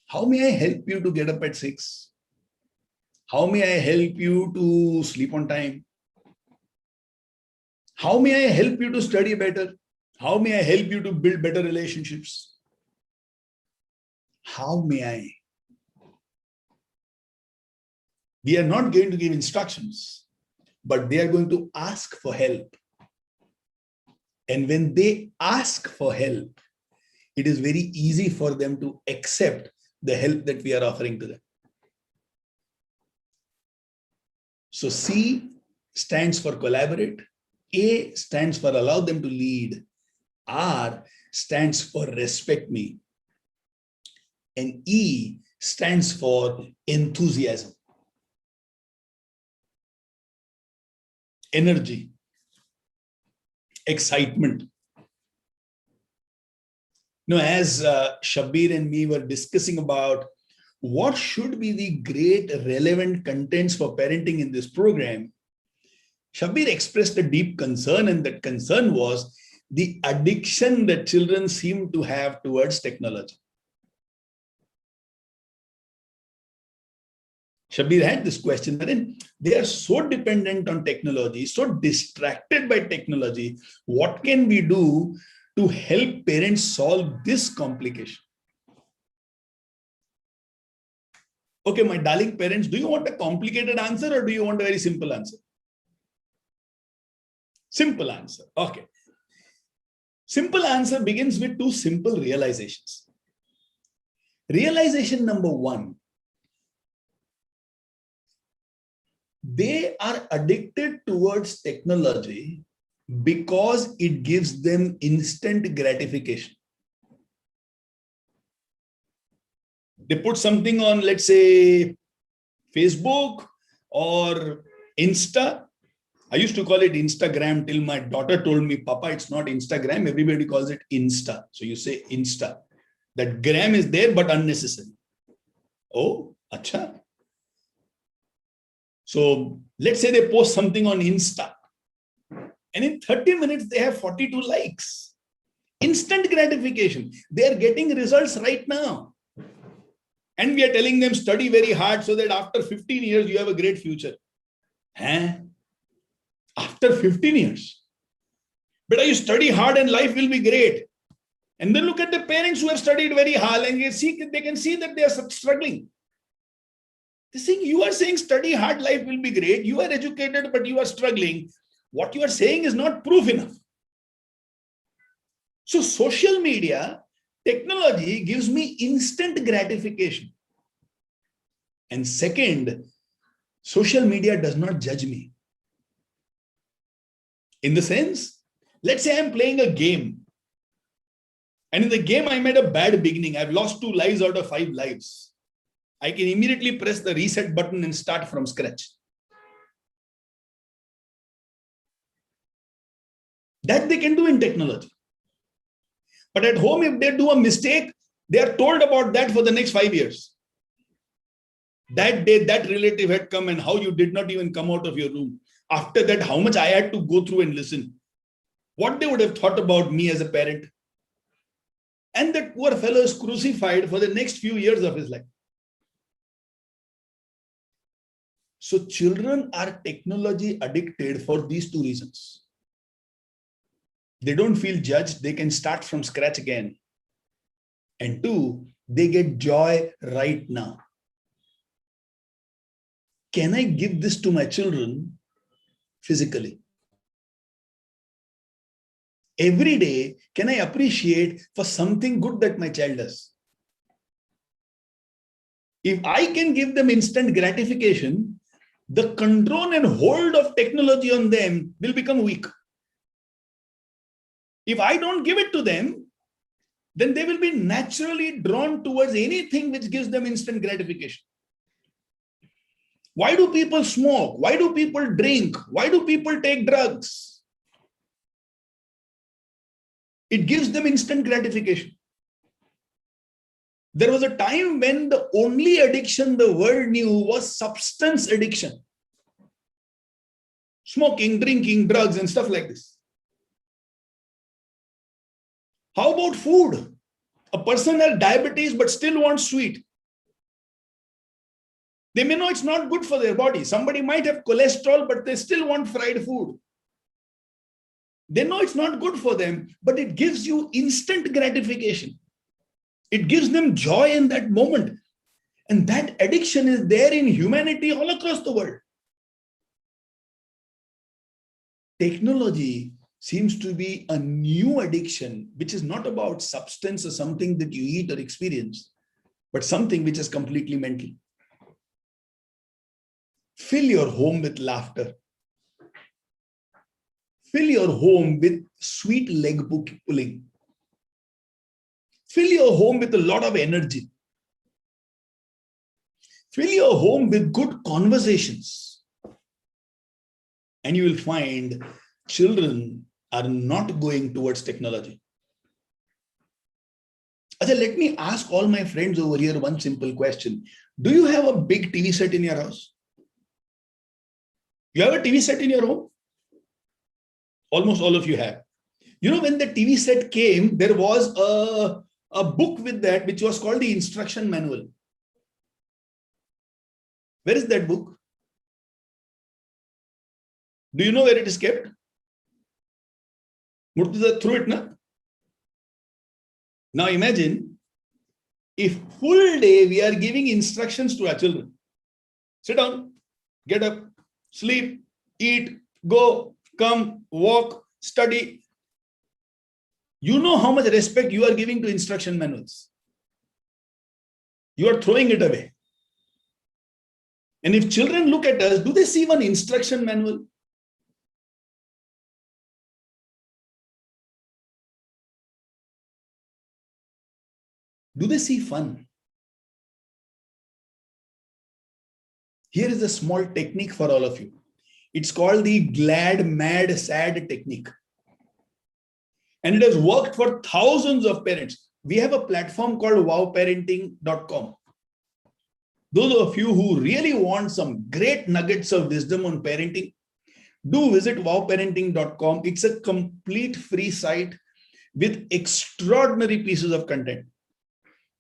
S3: How may I help you to get up at 6? How may I help you to sleep on time? How may I help you to study better? How may I help you to build better relationships? How may I? We are not going to give instructions, but they are going to ask for help. And when they ask for help, it is very easy for them to accept the help that we are offering to them. So C stands for collaborate. A stands for allow them to lead. R stands for respect me. And E stands for enthusiasm, energy, excitement. Now, as Shabbir and me were discussing about what should be the great relevant contents for parenting in this program, Shabbir expressed a deep concern, and that concern was the addiction that children seem to have towards technology. Shabbir had this question, wherein they are so dependent on technology, so distracted by technology. What can we do to help parents solve this complication? Okay, my darling parents, do you want a complicated answer or do you want a very simple answer? Simple answer. Okay. Simple answer begins with two simple realizations. Realization number one, they are addicted towards technology because it gives them instant gratification. They put something on, let's say, Facebook or Insta. I used to call it Instagram till my daughter told me, Papa, it's not Instagram. Everybody calls it Insta. So you say Insta. That gram is there, but unnecessary. Oh, acha. So let's say they post something on Insta. And in 30 minutes, they have 42 likes. Instant gratification. They are getting results right now. And we are telling them study very hard so that after 15 years, you have a great future. Huh? After 15 years. But you study hard and life will be great. And then look at the parents who have studied very hard and they can see that they are struggling. They think you are saying study hard, life will be great. You are educated, but you are struggling. What you are saying is not proof enough. So social media, technology gives me instant gratification. And second, social media does not judge me. In the sense, let's say I'm playing a game. And in the game, I made a bad beginning. I've lost 2 lives out of 5 lives. I can immediately press the reset button and start from scratch. That they can do in technology. But at home, if they do a mistake, they are told about that for the next 5 years. That day, that relative had come and how you did not even come out of your room. After that, how much I had to go through and listen. What they would have thought about me as a parent. And that poor fellow is crucified for the next few years of his life. So children are technology addicted for these 2 reasons. They don't feel judged. They can start from scratch again. And 2, they get joy right now. Can I give this to my children physically? Every day, can I appreciate for something good that my child does? If I can give them instant gratification, the control and hold of technology on them will become weak. If I don't give it to them, then they will be naturally drawn towards anything which gives them instant gratification. Why do people smoke? Why do people drink? Why do people take drugs? It gives them instant gratification. There was a time when the only addiction the world knew was substance addiction. Smoking, drinking, drugs, and stuff like this. How about food? A person has diabetes but still wants sweet. They may know it's not good for their body. Somebody might have cholesterol, but they still want fried food. They know it's not good for them, but it gives you instant gratification. It gives them joy in that moment. And that addiction is there in humanity all across the world. Technology seems to be a new addiction, which is not about substance or something that you eat or experience, but something which is completely mental. Fill your home with laughter. Fill your home with sweet leg pulling. Fill your home with a lot of energy. Fill your home with good conversations. And you will find children are not going towards technology. Let me ask all my friends over here one simple question. Do you have a big TV set in your house? You have a TV set in your home? Almost all of you have. You know, when the TV set came, there was a book with that, which was called the instruction manual. Where is that book? Do you know where it is kept? Murtaza threw it now. Now imagine if full day we are giving instructions to our children. Sit down, get up, sleep, eat, go, come, walk, study. You know how much respect you are giving to instruction manuals. You are throwing it away. And if children look at us, do they see one instruction manual? Do they see fun? Here is a small technique for all of you. It's called the glad, mad, sad technique. And it has worked for thousands of parents. We have a platform called wowparenting.com. Those of you who really want some great nuggets of wisdom on parenting, do visit wowparenting.com. It's a complete free site with extraordinary pieces of content.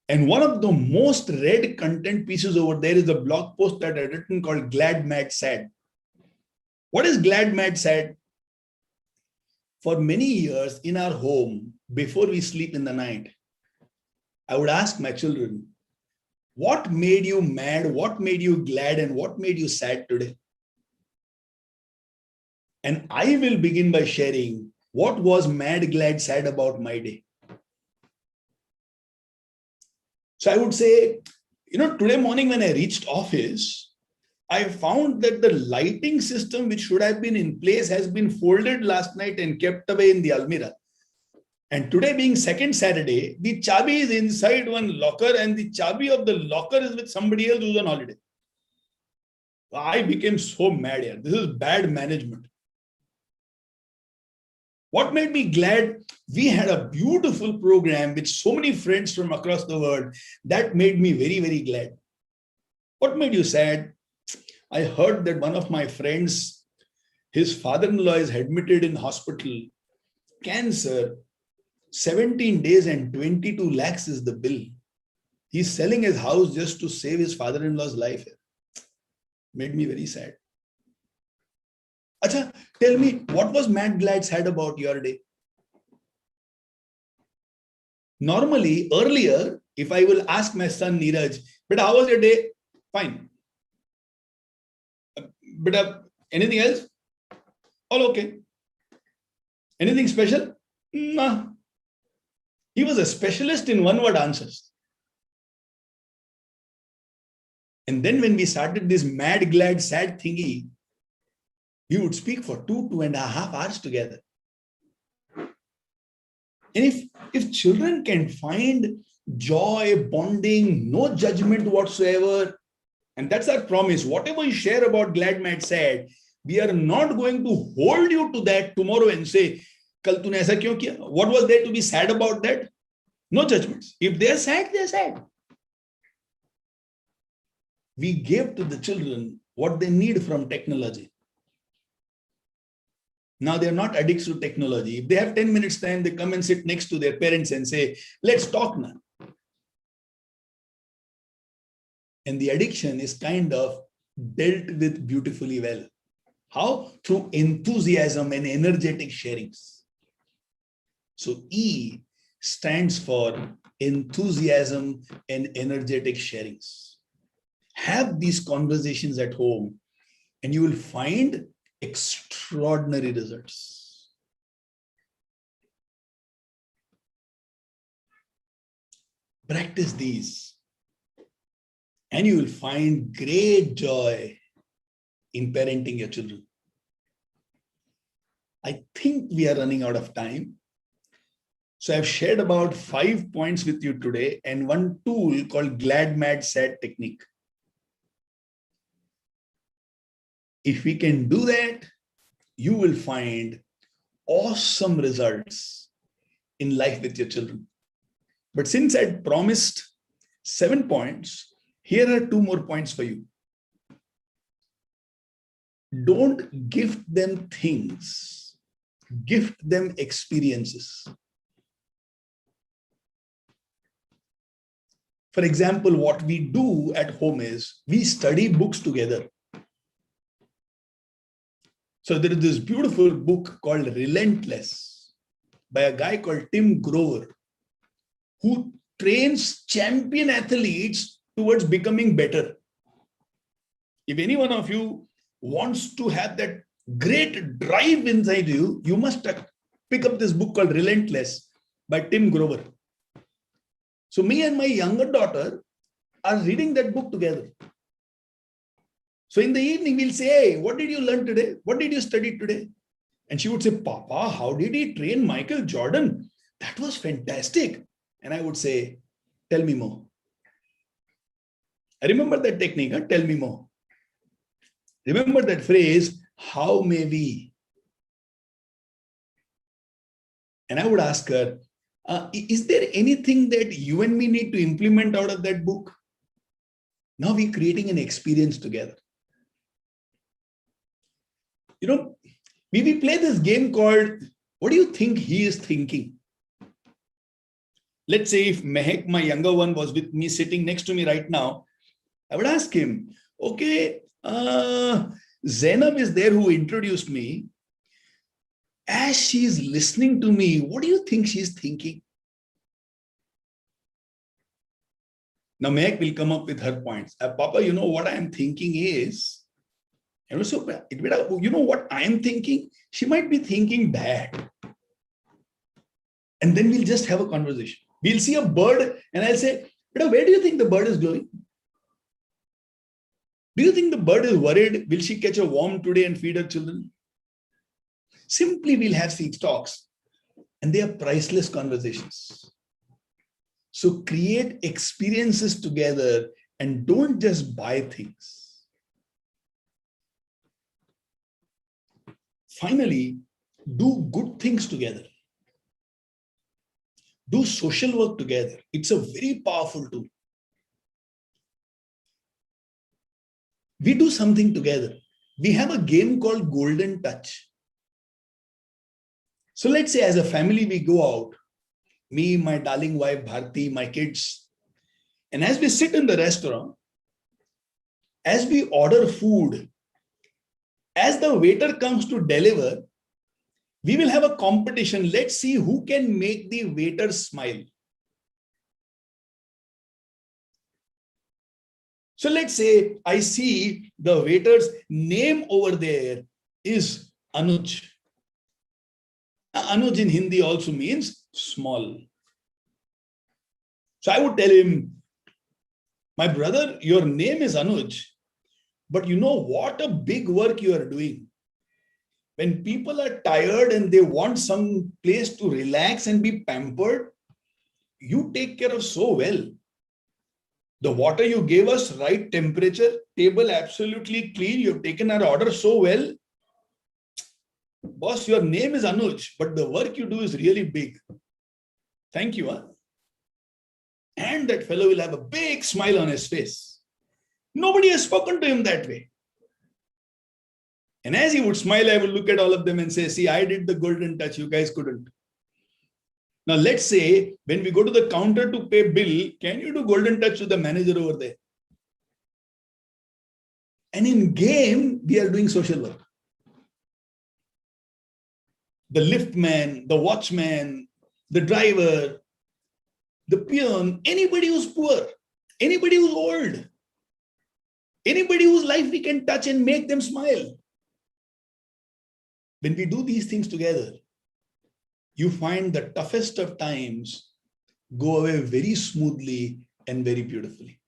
S3: And one of the most read content pieces over there is a blog post that I've written called Glad, Mad, Sad. What is glad, mad, sad? For many years in our home, before we sleep in the night, I would ask my children, what made you mad, what made you glad, and what made you sad today? And I will begin by sharing what was mad, glad, sad about my day. So I would say, today morning when I reached office, I found that the lighting system which should have been in place has been folded last night and kept away in the almirah. And today being second Saturday, the chabi is inside one locker and the chabi of the locker is with somebody else who's on holiday. I became so mad here. This is bad management. What made me glad? We had a beautiful program with so many friends from across the world. That made me very, very glad. What made you sad? I heard that one of my friends, his father-in-law is admitted in hospital. Cancer, 17 days and 22 lakhs is the bill. He's selling his house just to save his father-in-law's life. Made me very sad. Acha, tell me, what was mad, glad, sad about your day? Normally, earlier, if I will ask my son Neeraj, but how was your day? Fine. But anything else? All okay. Anything special? Nah. He was a specialist in one-word answers. And then when we started this mad, glad, sad thingy, we would speak for 2.5 hours together. And if children can find joy, bonding, no judgment whatsoever, and that's our promise, whatever you share about glad, mad, sad, we are not going to hold you to that tomorrow and say, Kal tune aisa kyun kiya? What was there to be sad about that? No judgments. If they're sad, they're sad. We gave to the children what they need from technology. Now they're not addicts to technology. If they have 10 minutes time, they come and sit next to their parents and say, let's talk now. And the addiction is kind of dealt with beautifully well. How? Through enthusiasm and energetic sharings. So E stands for enthusiasm and energetic sharings. Have these conversations at home and you will find extraordinary results. Practice these, and you will find great joy in parenting your children. I think we are running out of time. So I've shared about 5 points with you today and one tool called Glad Mad Sad technique. If we can do that, you will find awesome results in life with your children. But since I'd promised 7 points, here are 2 more points for you. Don't gift them things, gift them experiences. For example, what we do at home is we study books together. So there is this beautiful book called Relentless by a guy called Tim Grover, who trains champion athletes towards becoming better. If any one of you wants to have that great drive inside you, you must pick up this book called Relentless by Tim Grover. So me and my younger daughter are reading that book together. So in the evening, we'll say, hey, what did you learn today? What did you study today? And she would say, Papa, how did he train Michael Jordan? That was fantastic. And I would say, tell me more. I remember that technique, huh? Tell me more. Remember that phrase, how may we? And I would ask her, is there anything that you and me need to implement out of that book? Now we're creating an experience together. You know, we play this game called, what do you think he is thinking? Let's say if Mehek, my younger one, was with me sitting next to me right now, I would ask him, okay, Zainab is there who introduced me. As she's listening to me, what do you think she's thinking? Now Mehek will come up with her points. Papa, you know what I'm thinking is, and so, you know what I'm thinking? She might be thinking that. And then we'll just have a conversation. We'll see a bird and I'll say, where do you think the bird is going? Do you think the bird is worried? Will she catch a worm today and feed her children? Simply we'll have these talks. And they are priceless conversations. So create experiences together and don't just buy things. Finally, do good things together. Do social work together. It's a very powerful tool. We do something together. We have a game called Golden Touch. So let's say as a family, we go out, me, my darling wife, Bharti, my kids. And as we sit in the restaurant, as we order food, as the waiter comes to deliver, we will have a competition. Let's see who can make the waiter smile. So let's say I see the waiter's name over there is Anuj. Anuj in Hindi also means small. So I would tell him, my brother, your name is Anuj, but you know what a big work you are doing. When people are tired and they want some place to relax and be pampered, you take care of so well. The water you gave us, right temperature, table absolutely clean. You've taken our order so well. Boss, your name is Anuj, but the work you do is really big. Thank you. Huh? And that fellow will have a big smile on his face. Nobody has spoken to him that way. And as he would smile, I would look at all of them and say, see, I did the golden touch. You guys couldn't. Now, let's say when we go to the counter to pay bill, can you do golden touch to the manager over there? And in game, we are doing social work. The liftman, the watchman, the driver, the peon, anybody who's poor, anybody who's old, anybody whose life we can touch and make them smile. When we do these things together, you find the toughest of times go away very smoothly and very beautifully.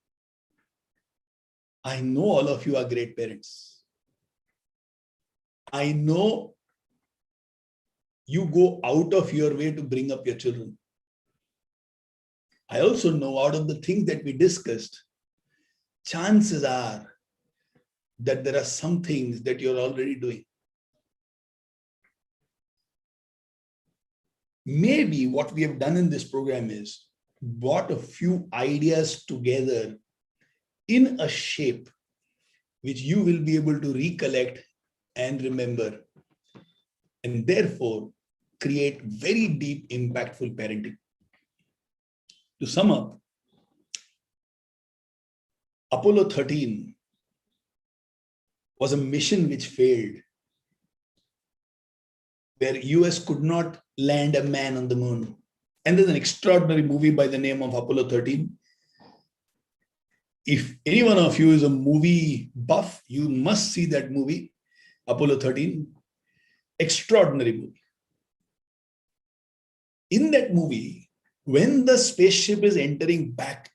S3: I know all of you are great parents. I know you go out of your way to bring up your children. I also know out of the things that we discussed, chances are that there are some things that you're already doing. Maybe what we have done in this program is brought a few ideas together in a shape which you will be able to recollect and remember, and therefore create very deep, impactful parenting. To sum up, Apollo 13 was a mission which failed, where US could not land a man on the moon. And there's an extraordinary movie by the name of Apollo 13. If any one of you is a movie buff, you must see that movie, Apollo 13. Extraordinary movie. In that movie, when the spaceship is entering back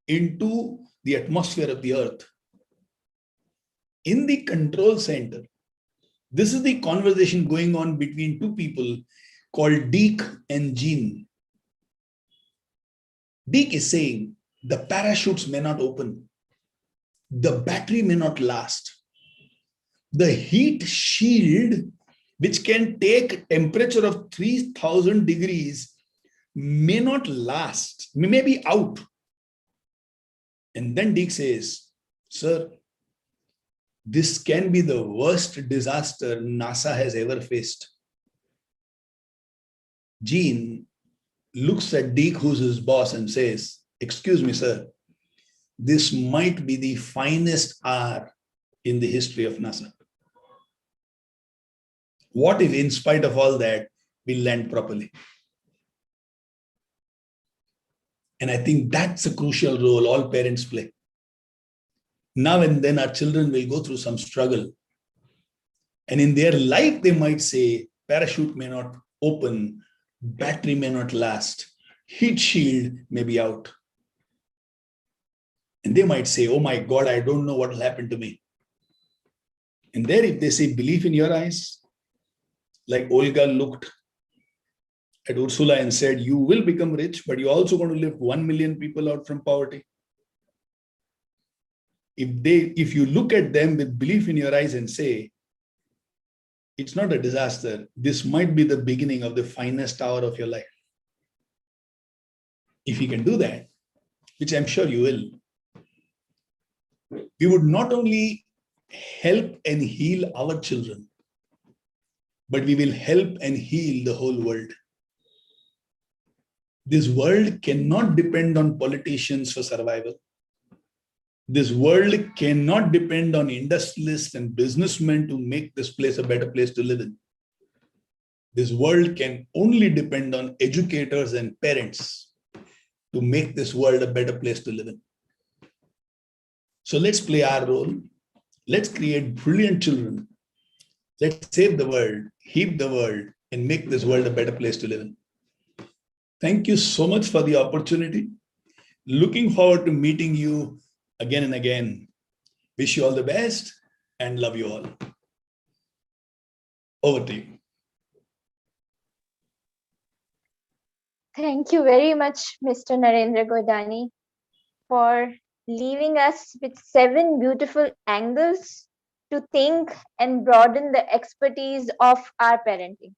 S3: into the atmosphere of the Earth, in the control center, this is the conversation going on between two people called Deke and Jean. Deke is saying, the parachutes may not open. The battery may not last. The heat shield, which can take temperature of 3000 degrees, may not last, may be out. And then Deke says, sir, this can be the worst disaster NASA has ever faced. Jean looks at Deke, who's his boss, and says, excuse me, sir, this might be the finest hour in the history of NASA. What if, in spite of all that, we land properly? And I think that's a crucial role all parents play. Now and then our children will go through some struggle. And in their life, they might say, parachute may not open, battery may not last, heat shield may be out. And they might say, oh my God, I don't know what will happen to me. And there, if they say, belief in your eyes, like Olga looked at Ursula and said, you will become rich, but you're also going to lift 1 million people out from poverty. If you look at them with belief in your eyes and say, it's not a disaster, this might be the beginning of the finest hour of your life. If you can do that, which I'm sure you will, we would not only help and heal our children, but we will help and heal the whole world. This world cannot depend on politicians for survival. This world cannot depend on industrialists and businessmen to make this place a better place to live in. This world can only depend on educators and parents to make this world a better place to live in. So let's play our role. Let's create brilliant children. Let's save the world, heal the world, and make this world a better place to live in. Thank you so much for the opportunity. Looking forward to meeting you again and again. Wish you all the best and love you all. Over to you.
S1: Thank you very much, Mr. Narendra Goidani, for leaving us with 7 beautiful angles to think and broaden the expertise of our parenting.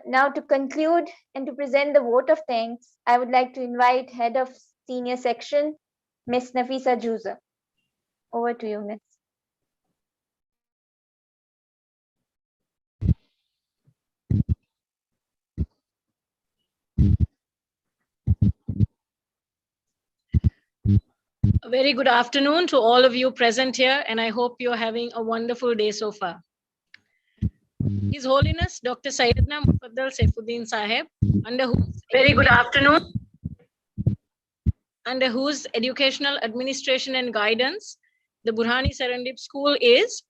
S1: Now, to conclude and to present the vote of thanks, I would like to invite Head of Senior Section, Ms. Nafisa Juza. Over to you, Ms.
S4: A very good afternoon to all of you present here, and I hope you're having a wonderful day so far. His Holiness Dr. Sayyidna Mufaddal Saifuddin Sahib, under whose very good afternoon, under whose educational administration and guidance the Burhani Serendip School is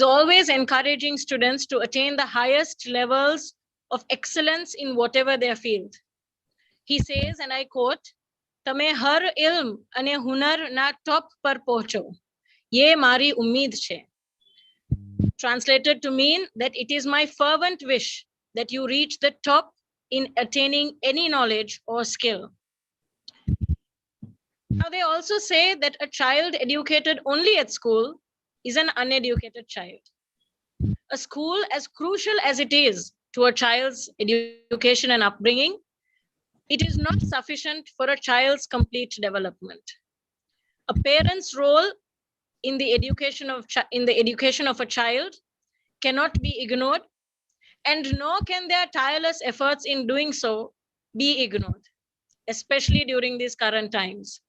S4: always encouraging students to attain the highest levels of excellence in whatever their field. He says, and I quote, "Tame har ilm ane hunar na top par pહોંચો. Ye mari ummeed છે." Translated to mean that it is my fervent wish that you reach the top in attaining any knowledge or skill. Now, they also say that a child educated only at school is an uneducated child. A school, as crucial as it is to a child's education and upbringing, it is not sufficient for a child's complete development. A parent's role in the education of a child cannot be ignored, and nor can their tireless efforts in doing so be ignored, especially during these current times.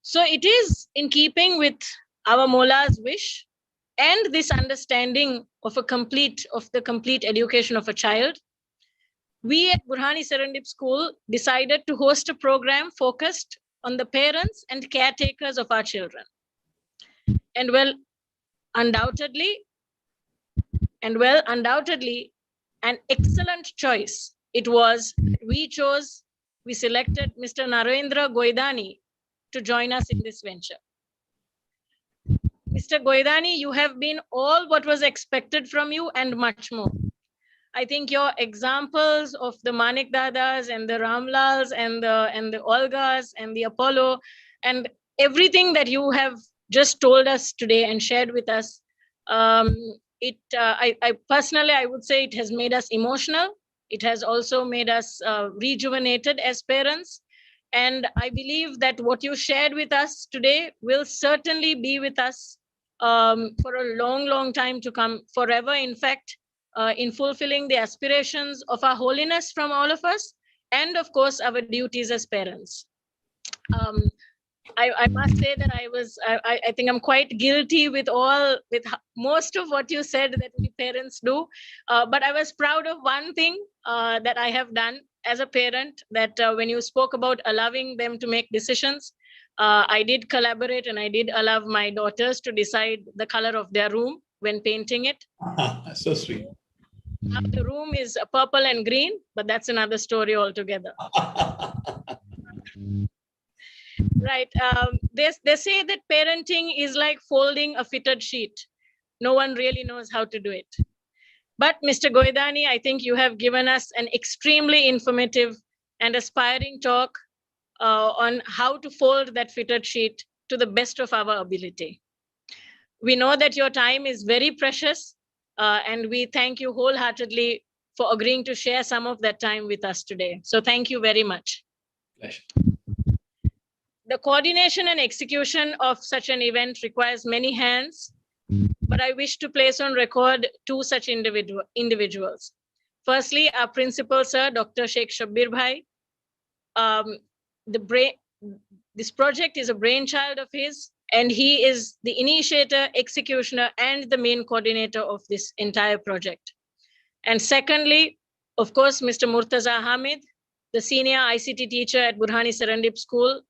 S4: So it is in keeping with our Mola's wish and this understanding of the complete education of a child, we at Burhani Serendip School decided to host a program focused on the parents and caretakers of our children. And undoubtedly, an excellent choice it was. We selected Mr. Narendra Goidani to join us in this venture. Mr. Goidani, you have been all what was expected from you and much more. I think your examples of the Manik Dadas and the Ramlals and the Olgas and the Apollo and everything that you have just told us today and shared with us, I personally, I would say it has made us emotional. It has also made us rejuvenated as parents. And I believe that what you shared with us today will certainly be with us for a long, long time to come, forever, in fact, in fulfilling the aspirations of our holiness from all of us, and of course, our duties as parents. I must say that I think I'm quite guilty with most of what you said that we parents do. But I was proud of one thing that I have done as a parent, that when you spoke about allowing them to make decisions, I did collaborate and I did allow my daughters to decide the color of their room when painting it.
S3: So sweet.
S4: Now the room is purple and green, but that's another story altogether. Right. They say that parenting is like folding a fitted sheet. No one really knows how to do it. But Mr. Goidani, I think you have given us an extremely informative and aspiring talk on how to fold that fitted sheet to the best of our ability. We know that your time is very precious, and we thank you wholeheartedly for agreeing to share some of that time with us today. So thank you very much.
S3: Pleasure.
S4: The coordination and execution of such an event requires many hands, but I wish to place on record two such individuals. Firstly, our principal, sir, Dr. Sheikh Shabbir Bhai. This project is a brainchild of his, and he is the initiator, executioner, and the main coordinator of this entire project. And secondly, of course, Mr. Murtaza Hamid, the senior ICT teacher at Burhani Serendip School,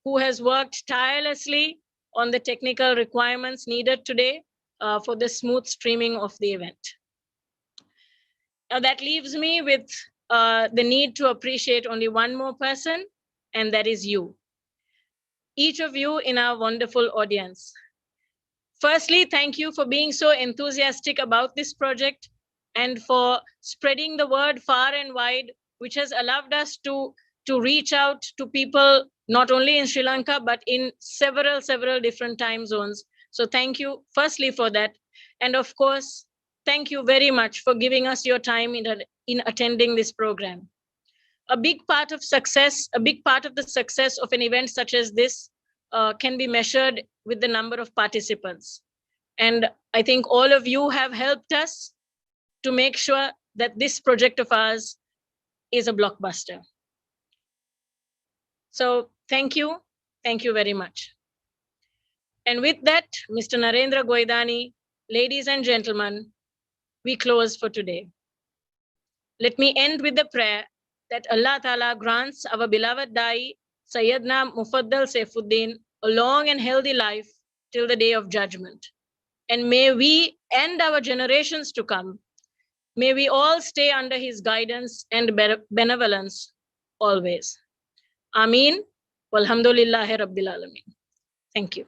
S4: who has worked tirelessly on the technical requirements needed today for the smooth streaming of the event. Now that leaves me with the need to appreciate only one more person, and that is you. Each of you in our wonderful audience. Firstly, thank you for being so enthusiastic about this project and for spreading the word far and wide, which has allowed us to reach out to people not only in Sri Lanka, but in several different time zones. So thank you firstly for that. And of course, thank you very much for giving us your time in attending this program. A big part of the success of an event such as this can be measured with the number of participants. And I think all of you have helped us to make sure that this project of ours is a blockbuster. So thank you very much. And with that, Mr. Narendra Goidani, ladies and gentlemen, we close for today. Let me end with the prayer that Allah Ta'ala grants our beloved Dai, Sayyidna Mufaddal Saifuddin, a long and healthy life till the day of judgment. And may we and our generations to come, may we all stay under his guidance and benevolence always. Ameen. Walhamdulillahi Rabbil Alameen. Thank you.